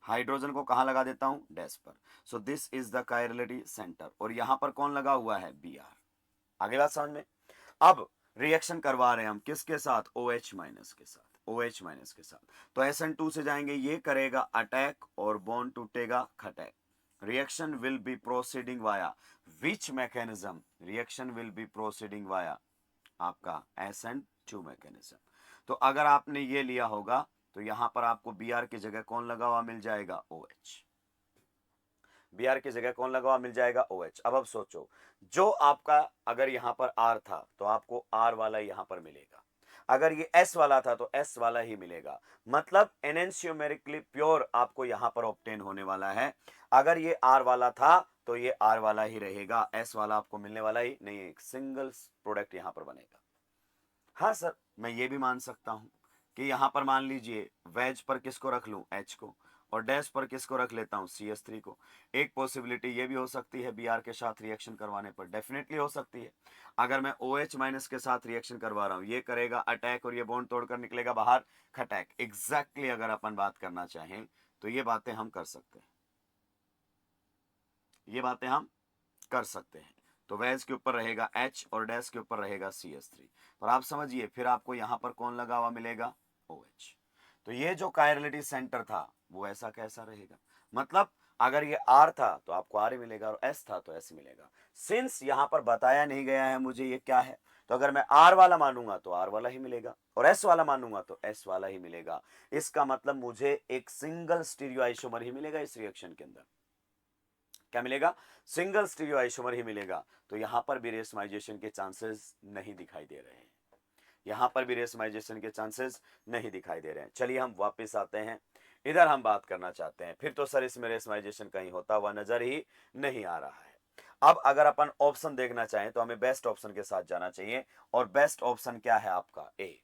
हाइड्रोजन को कहां लगा देता हूं? डैश पर। So this is the chirality centre, और यहां पर कौन लगा हुआ है? Br। आगे बात समझ में? अब रिएक्शन करवा रहे हैं हम किसके साथ? OH- के साथ, OH- के साथ, तो SN2 से जाएंगे, ये करेगा अटैक और बॉन्ड टूटेगा खटैक। Reaction will be proceeding via which mechanism? Reaction will be proceeding via आपका SN2 mechanism। तो अगर आपने ये लिया होगा तो यहां पर आपको Br की जगह कौन लगा हुआ मिल जाएगा? OH। Br की जगह कौन लगा हुआ मिल जाएगा? OH। अब सोचो, जो आपका अगर यहां पर R था तो आपको R वाला यहां पर मिलेगा, अगर ये S वाला था तो S वाला ही मिलेगा, मतलब एनेंशियोमेरिकली प्योर आपको यहां पर ऑब्टेन होने वाला है। अगर ये R वाला था तो ये R वाला ही रहेगा, S वाला आपको मिलने वाला ही नहीं है, एक सिंगल प्रोडक्ट यहां पर बनेगा। हाँ सर मैं ये भी मान सकता हूं कि यहां पर मान लीजिए वेज पर किसको रख लूं? H को, और डैश पर किसको रख लेता हूं? CH3 को। एक पॉसिबिलिटी ये भी हो सकती है Br के साथ रिएक्शन करवाने पर, डेफिनेटली हो सकती है। अगर मैं OH- के साथ रिएक्शन करवा रहा हूं, ये करेगा अटैक और ये बॉन्ड तोड़कर निकलेगा बाहर खटैक। एग्जैक्टली अगर अपन बात करना चाहें तो ये बातें हम कर सकते हैं, ये बातें हम कर सकते हैं। तो वेज के ऊपर रहेगा H और डैश के ऊपर रहेगा CH3, और आप समझिए फिर आपको यहां पर कौन लगा हुआ मिलेगा? OH। तो ये जो कायरलिटी सेंटर था वो ऐसा कैसा रहेगा? मतलब अगर ये R था तो आपको R ही मिलेगा, और S था तो S मिलेगा। सिंस यहां पर बताया नहीं गया है मुझे ये क्या है, तो अगर मैं R वाला मानूंगा तो R वाला ही मिलेगा, और S वाला मानूंगा तो S वाला ही मिलेगा। इसका मतलब मुझे एक सिंगल स्टीरियो आइसोमर ही मिलेगा इस रिएक्शन के अंदर। क्या मिलेगा? सिंगल स्टीरियो आइसोमर ही मिलेगा। तो यहां पर भी रेसमाइजेशन के चांसेस नहीं दिखाई दे रहे हैं, यहां पर भी रेसमाइजेशन के चांसेस नहीं दिखाई दे रहे हैं। चलिए हम वापस आते हैं, इधर हम बात करना चाहते हैं। फिर तो सर इसमें रेसमाइजेशन कहीं होता हुआ नजर ही नहीं आ रहा है। अब अगर अपन ऑप्शन देखना चाहें तो हमें बेस्ट ऑप्शन के साथ जाना चाहिए, और बेस्ट ऑप्शन क्या है आपका ए,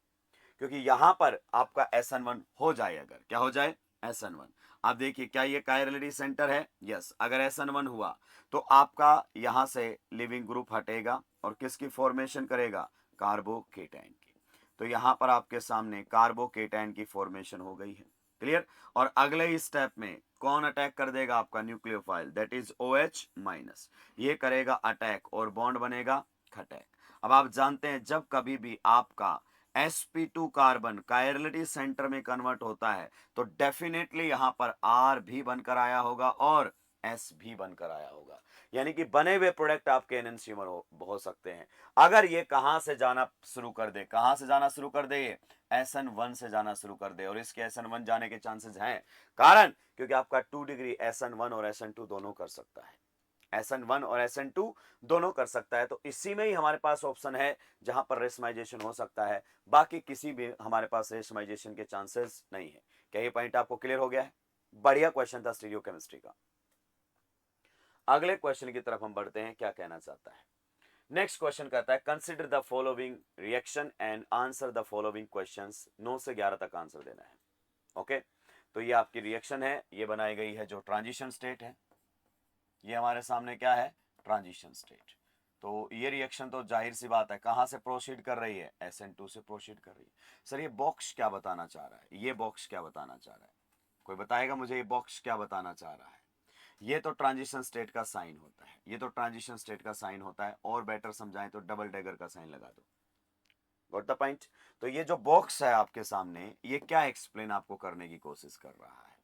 क्योंकि यहां पर आपका SN1 हो जाए, अगर क्या हो जाए SN1। आप देखिए क्या ये कायरलिटी सेंटर है, यस। अगर SN1 हुआ तो आपका यहां से लिविंग ग्रुप हटेगा और किसकी फॉर्मेशन करेगा, कार्बोकेटाइन की। तो यहां पर आपके सामने कार्बोकेटाइन की फॉर्मेशन हो गई है, क्लियर। और अगले ही स्टेप में कौन अटैक कर देगा, आपका nucleophile, that is OH minus, ये करेगा अटैक और बॉन्ड बनेगा खटैक। अब आप जानते हैं जब कभी भी आपका sp2 कार्बन कायरलिटी सेंटर में कन्वर्ट होता है तो डेफिनेटली यहां पर R भी बनकर आया होगा और S भी बनकर आया होगा, यानी कि बने हुए प्रोडक्ट आपके एनंसियमर हो सकते हैं। अगर ये कहां से जाना शुरू कर दे, कहां से जाना शुरू कर दे, ये SN1 से जाना शुरू कर दे, और इसके SN1 जाने के चांसेस हैं, कारण क्योंकि आपका 2 डिग्री SN1 और SN2 दोनों कर सकता है, SN1 और SN2 दोनों कर सकता है। तो इसी में ही हमारे पास ऑप्शन है जहां पर रेशमाइजेशन हो सकता है, बाकी किसी भी हमारे पास रेशमाइजेशन के चांसेस नहीं है। क्या ये पॉइंट आपको क्लियर हो गया है? बढ़िया क्वेश्चन था स्टीरियोकेमिस्ट्री का। अगले क्वेश्चन की तरफ हम बढ़ते हैं, क्या कहना चाहता है। नेक्स्ट क्वेश्चन कहता है consider the following reaction and answer the following questions. 9 से 11 तक आंसर देना है, ओके। तो ये आपकी रिएक्शन है, ये बनाई गई है जो ट्रांजिशन स्टेट है, ये हमारे सामने क्या है, ट्रांजिशन स्टेट। तो ये रिएक्शन तो जाहिर सी बात है कहां से प्रोसीड कर रही है, SN2 से प्रोसीड कर रही है। सर ये बॉक्स क्या बताना चाह रहा है, ये बॉक्स क्या बताना चाह रहा है, कोई बताएगा मुझे ये बॉक्स क्या बताना चाह रहा है। ये तो ट्रांजिशन स्टेट का साइन होता है, ये तो ट्रांजिशन स्टेट का साइन होता है, और बेटर समझाएं तो डबल डैगर का साइन लगा दो, गॉट द पॉइंट। तो ये जो बॉक्स है आपके सामने, ये क्या एक्सप्लेन आपको करने की कोशिश कर रहा है,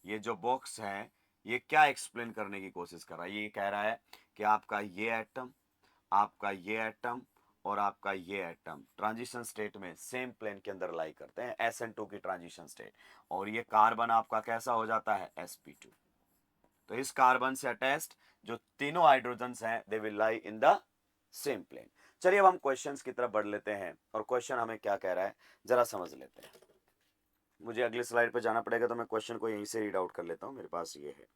ये जो बॉक्स है ये क्या एक्सप्लेन करने की कोशिश कर रहा है, ये कह रहा है कि आपका ये एटम, आपका ये एटम और आपका ये एटम ट्रांजिशन स्टेट में सेम प्लेन के अंदर लाई करते हैं, SN2 की ट्रांजिशन स्टेट, और ये कार्बन आपका कैसा हो जाता है, sp2। तो इस कार्बन से अटैच्ड जो तीनों हाइड्रोजन्स हैं they will lie in the same plane. चलिए अब हम क्वेश्चंस की तरफ बढ़ लेते हैं, और क्वेश्चन हमें क्या कह रहा है जरा समझ लेते हैं। मुझे अगली स्लाइड पर जाना पड़ेगा तो मैं क्वेश्चन को यहीं से रीड आउट कर लेता हूं, मेरे पास ये है।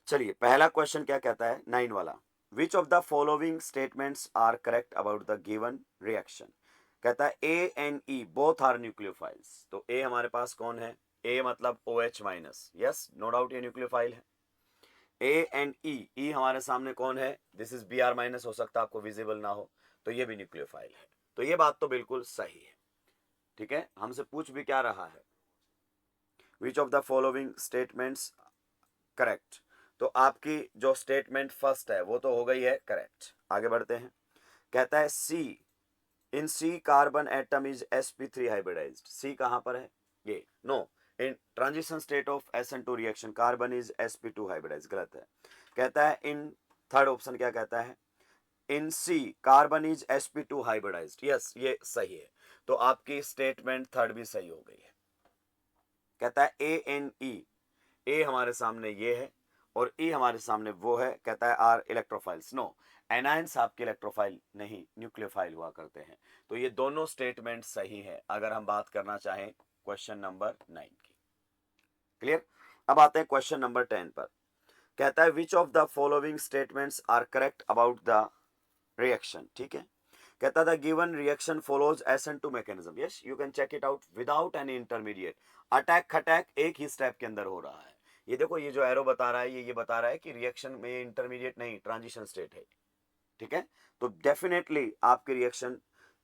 चलिए पहला क्वेश्चन क्या कहता है, 9 वाला, which of the following statements are correct about the given reaction. कहता है A and E both are nucleophiles. तो A हमारे पास कौन है, A मतलब OH minus, yes no doubt ये न्यूक्लियोफाइल है। A and E, E हमारे सामने कौन है, दिस इज Br माइनस, हो सकता है आपको विजिबल ना हो, तो ये भी न्यूक्लियोफाइल है। तो ये बात तो बिल्कुल सही है, ठीक है। हमसे पूछ भी क्या रहा है, which of the following statements correct. तो आपकी जो स्टेटमेंट फर्स्ट है वो तो हो गई है करेक्ट। आगे बढ़ते हैं, कहता है C, in C carbon atom is sp3 hybridised. C कहां पर है, ये no, in transition state of SN2 reaction carbon is sp2 hybridised, गलत है। कहता है इन थर्ड ऑप्शन क्या कहता है, in C carbon is sp2 hybridised, yes ये सही है। तो आपकी स्टेटमेंट थर्ड भी सही हो गई है। कहता है ANE, ए हमारे सामने ये है और ई हमारे सामने वो है। कहता है आर इलेक्ट्रोफाइल्स, नो, एनायंस आपके इलेक्ट्रोफाइल नहीं न्यूक्लियोफाइल हुआ करते हैं। तो ये दोनों स्टेटमेंट सही है अगर हम बात करना चाहें क्वेश्चन नंबर 9 की, क्लियर। अब आते हैं क्वेश्चन नंबर 10 पर। कहता है which of the following statements are correct about the reaction, ठीक है। कहता था given reaction follows SN2 mechanism, yes you can check it out without any intermediate, attack खटैक एक ही स्टेप के अंदर हो रहा है। ये देखो ये जो एरो बता रहा है ये बता रहा है कि रिएक्शन में इंटरमीडिएट नहीं ट्रांजिशन स्टेट है, ठीक है। तो डेफिनेटली आपकी रिएक्शन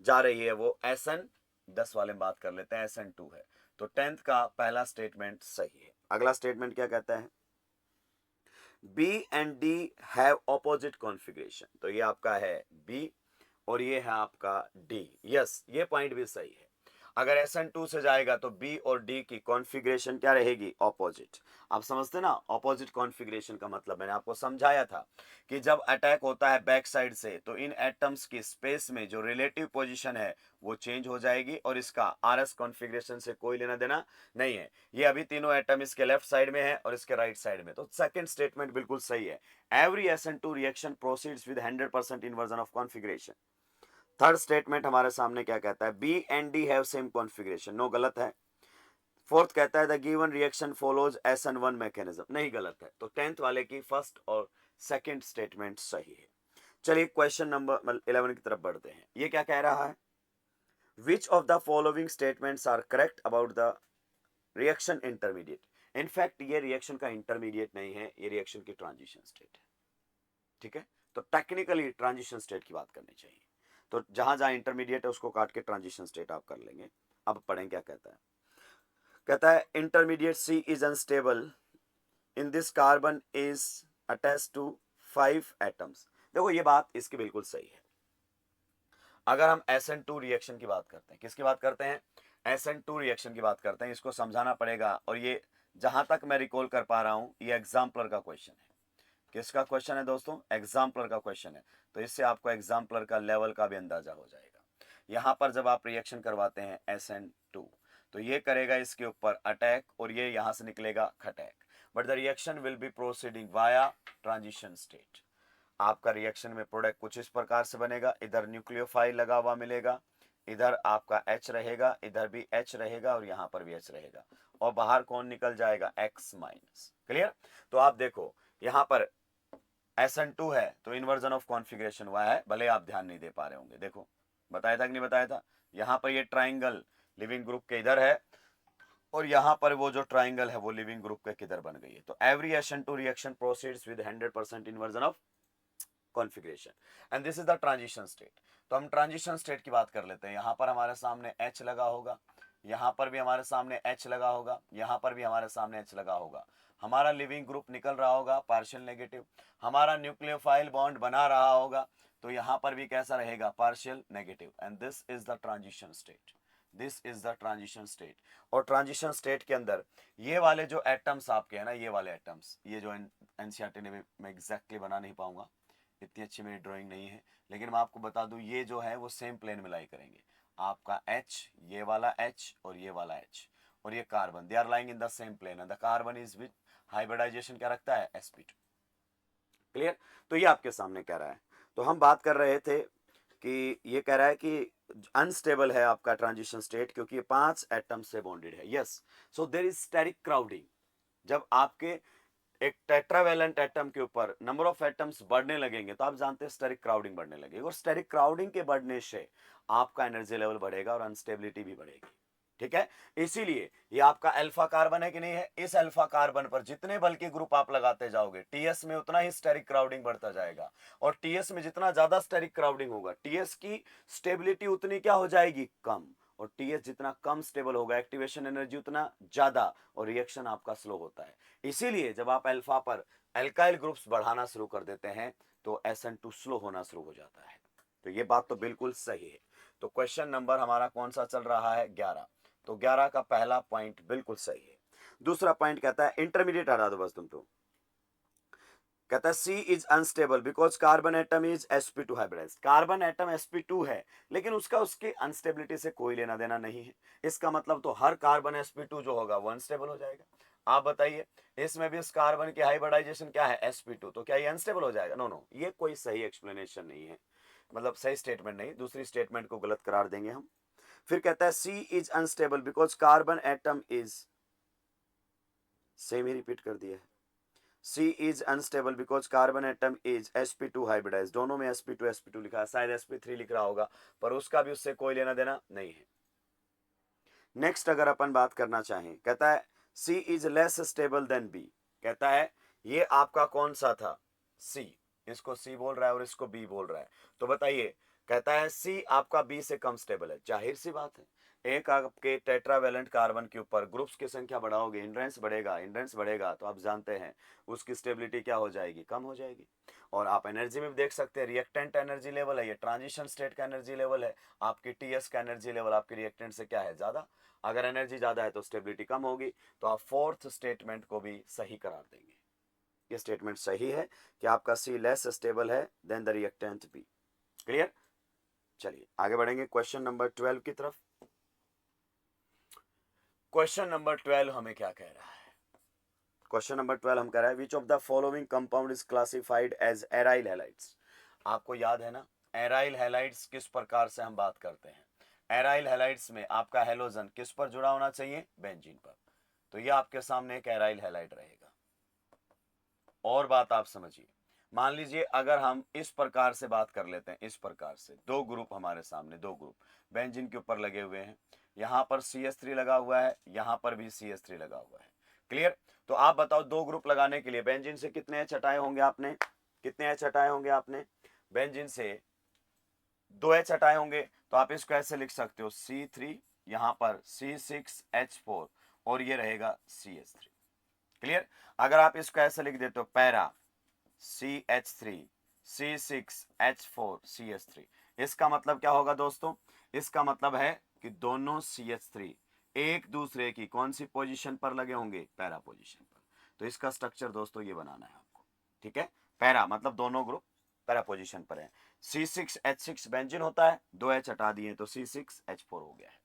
जा रही है वो SN10 वाले में बात कर लेते हैं, SN2 है। तो 10th का पहला स्टेटमेंट सही है। अगला स्टेटमेंट क्या कहता है, B and D have opposite configuration. तो ये आपका है B और ये है आपका D, यस ये पॉइंट भी सही है। अगर SN2 से जाएगा तो B और D की कॉन्फ़िगरेशन क्या रहेगी, ऑपोजिट। आप समझते ना, ऑपोजिट कॉन्फ़िगरेशन का मतलब मैंने आपको समझाया था कि जब अटैक होता है बैक साइड से तो इन एटम्स की स्पेस में जो रिलेटिव पोजीशन है वो चेंज हो जाएगी, और इसका RS कॉन्फ़िगरेशन से कोई लेना देना नहीं है। ये अभी तीनों एटम इसके लेफ्ट साइड में है और इसके राइट साइड में। तो सेकंड स्टेटमेंट बिल्कुल सही है, every SN2 reaction proceeds with 100% inversion of configuration. Third statement हमारे सामने क्या कहता है, B and D have same configuration, no गलत है। फोर्थ कहता है the given reaction follows SN1 mechanism, नहीं गलत है। तो 10th वाले की फर्स्ट और सेकंड स्टेटमेंट सही है। चलिए क्वेश्चन नंबर 11 की तरफ बढ़ते हैं। ये क्या कह रहा है, which of the following statements are correct about the reaction intermediate. In fact ये रिएक्शन का इंटरमीडिएट नहीं है, ये रिएक्शन की ट्रांजिशन स्टेट है, ठीक है। तो टेक्निकली ट्रांजिशन स्टेट की बात करनी चाहिए, तो जहां जहां इंटरमीडिएट है उसको काट के ट्रांजिशन स्टेट आप कर लेंगे। अब पढ़ें क्या कहता है। कहता है intermediate C is unstable in this carbon is attached to 5 atoms. देखो ये बात इसकी बिल्कुल सही है। अगर हम SN2 रिएक्शन की बात करते हैं, किसकी बात करते हैं, SN2 रिएक्शन की बात करते हैं, इसको समझाना पड़ेगा। और ये जहां तक मैं रिकॉल कर पा रहा हूं ये एग्जाम्पलर का क्वेश्चन है। किसका क्वेश्चन है दोस्तों, एग्जाम्पलर का क्वेश्चन है। तो इससे आपको एग्जाम्पलर का लेवल का भी अंदाजा हो जाएगा। यहां पर जब आप रिएक्शन करवाते हैं SN2 तो ये करेगा इसके ऊपर अटैक और ये यहां से निकलेगा खटैक, but the reaction will be proceeding via transition state. आपका रिएक्शन में प्रोडक्ट कुछ इस प्रकार से बनेगा, इधर न्यूक्लियोफाइल लगा हुआ मिलेगा, इधर आपका H रहेगा, इधर भी H रहेगा और यहां पर भी H रहेगा, और बाहर कौन निकल जाएगा, X माइनस। क्लियर। तो आप देखो यहां पर SN2 है तो इन्वर्जन ऑफ कॉन्फ़िगरेशन हुआ है, भले आप ध्यान नहीं दे पा रहे होंगे। देखो बताया था कि नहीं बताया था, यहां पर ये ट्राइंगल लिविंग ग्रुप के इधर है और यहां पर वो जो ट्राइंगल है वो लिविंग ग्रुप के किधर बन गई है। तो every SN2 reaction proceeds with 100% inversion of configuration and this is the transition state. तो हम ट्रांजिशन स्टेट की बात कर लेते हैं। यहां पर हमारे सामने H लगा होगा, यहां पर भी हमारे सामने H लगा होगा, यहां पर भी हमारे सामने H लगा होगा। हमारा लिविंग ग्रुप निकल रहा होगा पार्शियल नेगेटिव, हमारा न्यूक्लियोफाइल बॉन्ड बना रहा होगा, तो यहां पर भी कैसा रहेगा, partial negative. And this is the transition state, this is the transition state. और ट्रांजिशन स्टेट के अंदर ये वाले जो एटम्स आपके हैं ना, ये वाले एटम्स, ये जो एनसीईआरटी ने मैं एग्जैक्टली बना नहीं पाऊंगा, इतनी अच्छी मेरी ड्राइंग नहीं है, लेकिन मैं आपको बता दूं ये जो है वो सेम प्लेन में लाई करेंगे। आपका H, ये वाला H और ये वाला H और ये carbon, they are lying in the same plane and the carbon is with hybridization क्या रखता है, sp2। क्लियर। तो ये आपके सामने कह रहा है। तो हम बात कर रहे थे कि ये कह रहा है कि अनस्टेबल है आपका ट्रांजिशन स्टेट क्योंकि ये 5 एटम से बॉन्डेड है। Yes, so there is steric crowding. जब आपके एक टेट्रावेलेंट एटम के ऊपर नंबर ऑफ एटम्स बढ़ने लगेंगे तो आप जानते हैं स्टेरिक क्राउडिंग बढ़ने लगेगी, और स्टेरिक क्राउडिंग के बढ़ने से आपका एनर्जी लेवल बढ़ेगा और अनस्टेबिलिटी भी बढ़ेगी। ठीक है, इसीलिए ये आपका अल्फा कार्बन है कि नहीं है, इस अल्फा कार्बन पर जितने बल के ग्रुप आप लगाते जाओगे टीएस में उतना ही स्टेरिक क्राउडिंग बढ़ता जाएगा, और टीएस में जितना ज्यादा स्टेरिक क्राउडिंग होगा टीएस की स्टेबिलिटी उतनी क्या हो जाएगी, कम, और टीएस जितना कम स्टेबल होगा एक्टिवेशन एनर्जी उतना ज्यादा और रिएक्शन आपका स्लो होता है। इसीलिए जब आप अल्फा पर एल्काइल ग्रुप्स बढ़ाना शुरू कर देते हैं तो SN2 स्लो होना शुरू हो जाता है। तो ये बात तो बिल्कुल सही है। तो क्वेश्चन नंबर हमारा कौन सा चल रहा है, 11। तो 11 का पहला पॉइंट बिल्कुल सही है। दूसरा पॉइंट कहता है इंटरमीडिएट हटा दो बस तुम तो। कहता है C is unstable because carbon atom is sp2 hybridize. Carbon atom sp2 है लेकिन उसका उसकी अनस्टेबिलिटी से कोई लेना देना नहीं है। इसका मतलब तो हर कार्बन sp2 जो होगा वो अनस्टेबल हो जाएगा। आप बताइए, इसमें भी इस कार्बन की हाइब्रिडाइजेशन क्या है, sp2, तो क्या ये अनस्टेबल हो जाएगा? नो नो, ये कोई सही एक्सप्लेनेशन नहीं है, मतलब सही स्टेटमेंट नहीं, दूसरी स्टेटमेंट को गलत करार देंगे हम। फिर कहता है C is unstable because carbon atom is, same he repeat कर दिया है, C is unstable because carbon atom is sp2 hybridized। दोनों में sp2 लिखा है, शायद sp3 लिख रहा होगा, पर उसका भी उससे कोई लेना देना नहीं है। नेक्स्ट अगर अपन बात करना चाहें, कहता है C is less stable than B। कहता है ये आपका कौन सा था, C, इसको C बोल रहा है और इसको B बोल रहा है, तो बताइए, कहता है C आपका B से कम स्टेबल है। जाहिर सी बात है, एक आपके टेट्रावेलेंट कार्बन के ऊपर ग्रुप्स की संख्या बढ़ाओगे, इंड्रेंस बढ़ेगा, इंड्रेंस बढ़ेगा तो आप जानते हैं उसकी स्टेबिलिटी क्या हो जाएगी, कम हो जाएगी। और आप एनर्जी में भी देख सकते हैं, रिएक्टेंट एनर्जी लेवल है, ये ट्रांजिशन स्टेट का एनर्जी लेवल है, आपकी टीएस का एनर्जी लेवल आपके रिएक्टेंट से क्या है, ज्यादा। अगर एनर्जी ज्यादा है तो स्टेबिलिटी कम होगी, तो आप फोर्थ स्टेटमेंट को भी सही करार देंगे। ये स्टेटमेंट सही है कि आपका सी लेस स्टेबल है than the reactant B. Clear. चलिए आगे बढ़ेंगे क्वेश्चन नंबर 12 की तरफ। क्वेश्चन नंबर 12 हमें क्या कह रहा है, क्वेश्चन नंबर 12 हम कह रहा है which of the following compound is classified as aryl halides. आपको याद है ना एराइल हैलाइड्स किस प्रकार से हम बात करते हैं, एराइल हैलाइड्स में आपका हेलोजन किस पर जुड़ा होना चाहिए? बेंजीन पर। तो ये आपके सामने एक एराइल हैलाइड रहेगा। और बात आप समझिए, मान लीजिए अगर हम इस प्रकार से बात कर लेते हैं, इस प्रकार से दो ग्रुप हमारे सामने, दो ग्रुप बेंजीन के ऊपर लगे हुए हैं, यहां पर CH3 लगा हुआ है, यहां पर भी CH3 लगा हुआ है। क्लियर? तो आप बताओ दो ग्रुप लगाने के लिए बेंजीन से कितने H हटाए होंगे आपने? कितने H हटाए होंगे आपने? बेंजीन से 2H हटाए होंगे। तो आप इसको ऐसे लिख सकते हो C3, यहां पर C6H4 और ये रहेगा CH3। क्लियर? अगर आप इसको ऐसे लिख देते हो पैरा CH3 C6H4 CH3, इसका मतलब क्या होगा दोस्तों? इसका मतलब है कि दोनों CH3 एक दूसरे की कौन सी पोजीशन पर लगे होंगे? पैरा पोजीशन पर। तो इसका स्ट्रक्चर दोस्तों ये बनाना है आपको। ठीक है? पैरा मतलब दोनों ग्रुप पैरा पोजीशन पर है। C6H6 बेंजीन होता है, 2H हटा दिए तो C6H4 हो गया है।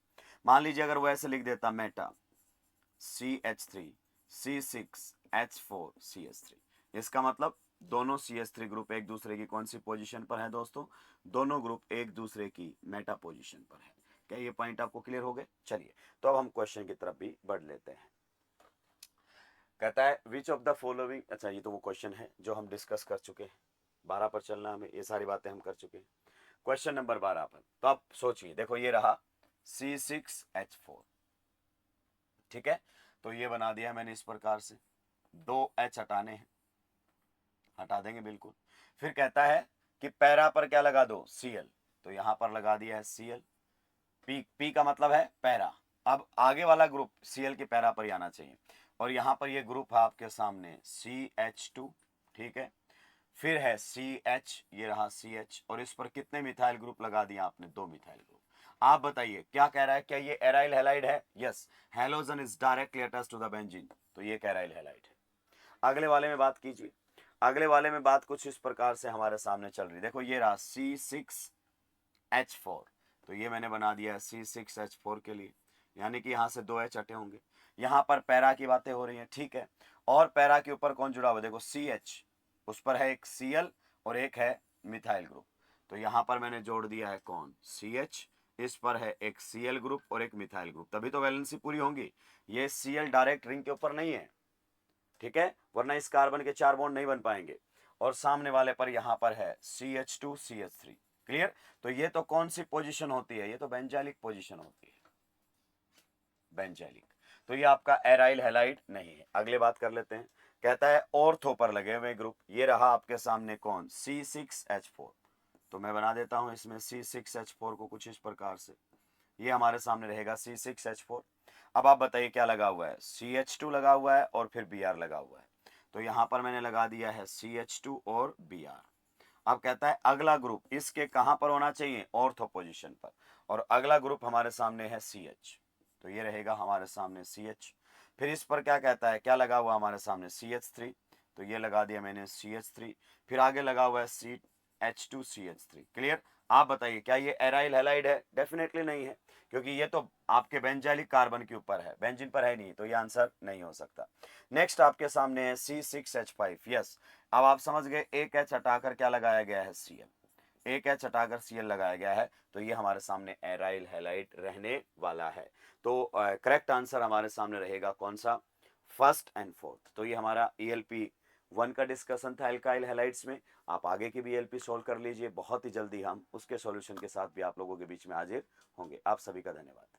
मान लीजिए अगर वो ऐसे लिख देता मेटा CH3 C6H4 CH3, इसका मतलब दोनों CH3 ग्रुप एक दूसरे की कौन सी पोजीशन पर है दोस्तों? दोनों ग्रुप एक दूसरे की मेटा पोजीशन पर है। क्या ये पॉइंट आपको क्लियर हो गए? चलिए तो अब हम क्वेश्चन की तरफ भी बढ़ लेते हैं। कहता है विच ऑफ द फॉलोइंग, अच्छा ये तो वो क्वेश्चन है जो हम डिस्कस कर चुके हैं, 12 पर चलना हमें, ये सारी बातें हम कर चुके हैं। क्वेश्चन नंबर 12 पर, तो आप सोचिए, देखो ये रहा C6H4, ठीक है? तो ये बना दिया मैंने इस प्रकार से, 2H हटाने हैं, हटा देंगे बिल्कुल। फिर कहता है कि पैरा पर क्या लगा दो? Cl, तो यहां पर लगा दिया है Cl। P का मतलब है पैरा। अब आगे वाला ग्रुप Cl के पैरा पर ही आना चाहिए, और यहां पर ये ग्रुप है आपके सामने CH2, ठीक है? फिर है CH, ये रहा CH, और इस पर कितने मिथाइल ग्रुप लगा दिया आपने? 2 मिथाइल ग्रुप। आप बताइए क्या कह रहा है, क्या ये एराइल हैलाइड है? Yes, halogen is directly attached to the benzene, तो ये एराइल हैलाइड है। अगले वाले में बात कीजिए। अगले वाले में बात कुछ इस प्रकार से हमारे सामने चल रही, देखो ये रहा C6H4, तो ये मैंने बना दिया है C6H4 के लिए, यानी कि यहां से 2H हटे होंगे। यहां पर पैरा की बातें हो रही हैं, ठीक है? और पैरा के ऊपर कौन जुड़ा हुआ? देखो CH, उस पर है एक Cl और एक है मिथाइल ग्रुप, तो यहां पर मैंने जोड़ दिया है कौन? CH, इस पर है एक Cl ग्रुप और एक मिथाइल ग्रुप, तभी तो वैलेंसी पूरी होंगी। ये Cl डायरेक्ट रिंग के ऊपर नहीं है, ठीक है? वरना इस कार्बन के 4 बॉन्ड नहीं बन पाएंगे। और सामने वाले पर यहां पर है CH2 CH3। क्लियर? तो ये तो कौन सी पोजीशन होती है? ये तो बेंजाइलिक पोजीशन होती है, बेंजाइलिक। तो ये आपका एराइल हैलाइड नहीं है। अगले बात कर लेते हैं। कहता है ऑर्थो पर लगे हुए ग्रुप, ये रहा आपके सामने कौन? C6H4, तो मैं बना देता हूं इसमें C6H4 को कुछ इस प्रकार से, ये हमारे सामने रहेगा C6H4। अब आप बताइए क्या लगा हुआ है? CH2 लगा हुआ है और फिर Br लगा हुआ है, तो यहां पर मैंने लगा दिया है CH2 और Br। अब कहता है अगला ग्रुप इसके कहां पर होना चाहिए? ऑर्थो पोजीशन पर, और अगला ग्रुप हमारे सामने है CH, तो ये रहेगा हमारे सामने CH। फिर इस पर क्या कहता है, क्या लगा हुआ हमारे सामने? CH3, तो ये लगा दिया मैंने CH3। फिर आगे लगा हुआ है CH2 CH3। क्लियर? आप बताइए क्या ये एराइल हैलाइड है? डेफिनेटली नहीं है, क्योंकि ये तो आपके बेंजाइलिक कार्बन के ऊपर है, बेंजीन पर है नहीं, तो ये आंसर नहीं हो सकता। नेक्स्ट आपके सामने है C6H5। यस, अब आप समझ गए, एक H हटाकर क्या लगाया गया है? Cl, एक H हटाकर Cl लगाया गया है, तो ये हमारे सामने एराइल हैलाइड रहने वाला है। तो करेक्ट आंसर हमारे सामने रहेगा कौन सा? First and fourth. तो ये हमारा ELP1 का डिस्कशन था एल्काइल हैलाइड्स में। आप आगे की भी ELP सोल्व कर लीजिए, बहुत ही जल्दी हम उसके सॉल्यूशन के साथ भी आप लोगों के बीच में हाजिर होंगे। आप सभी का धन्यवाद।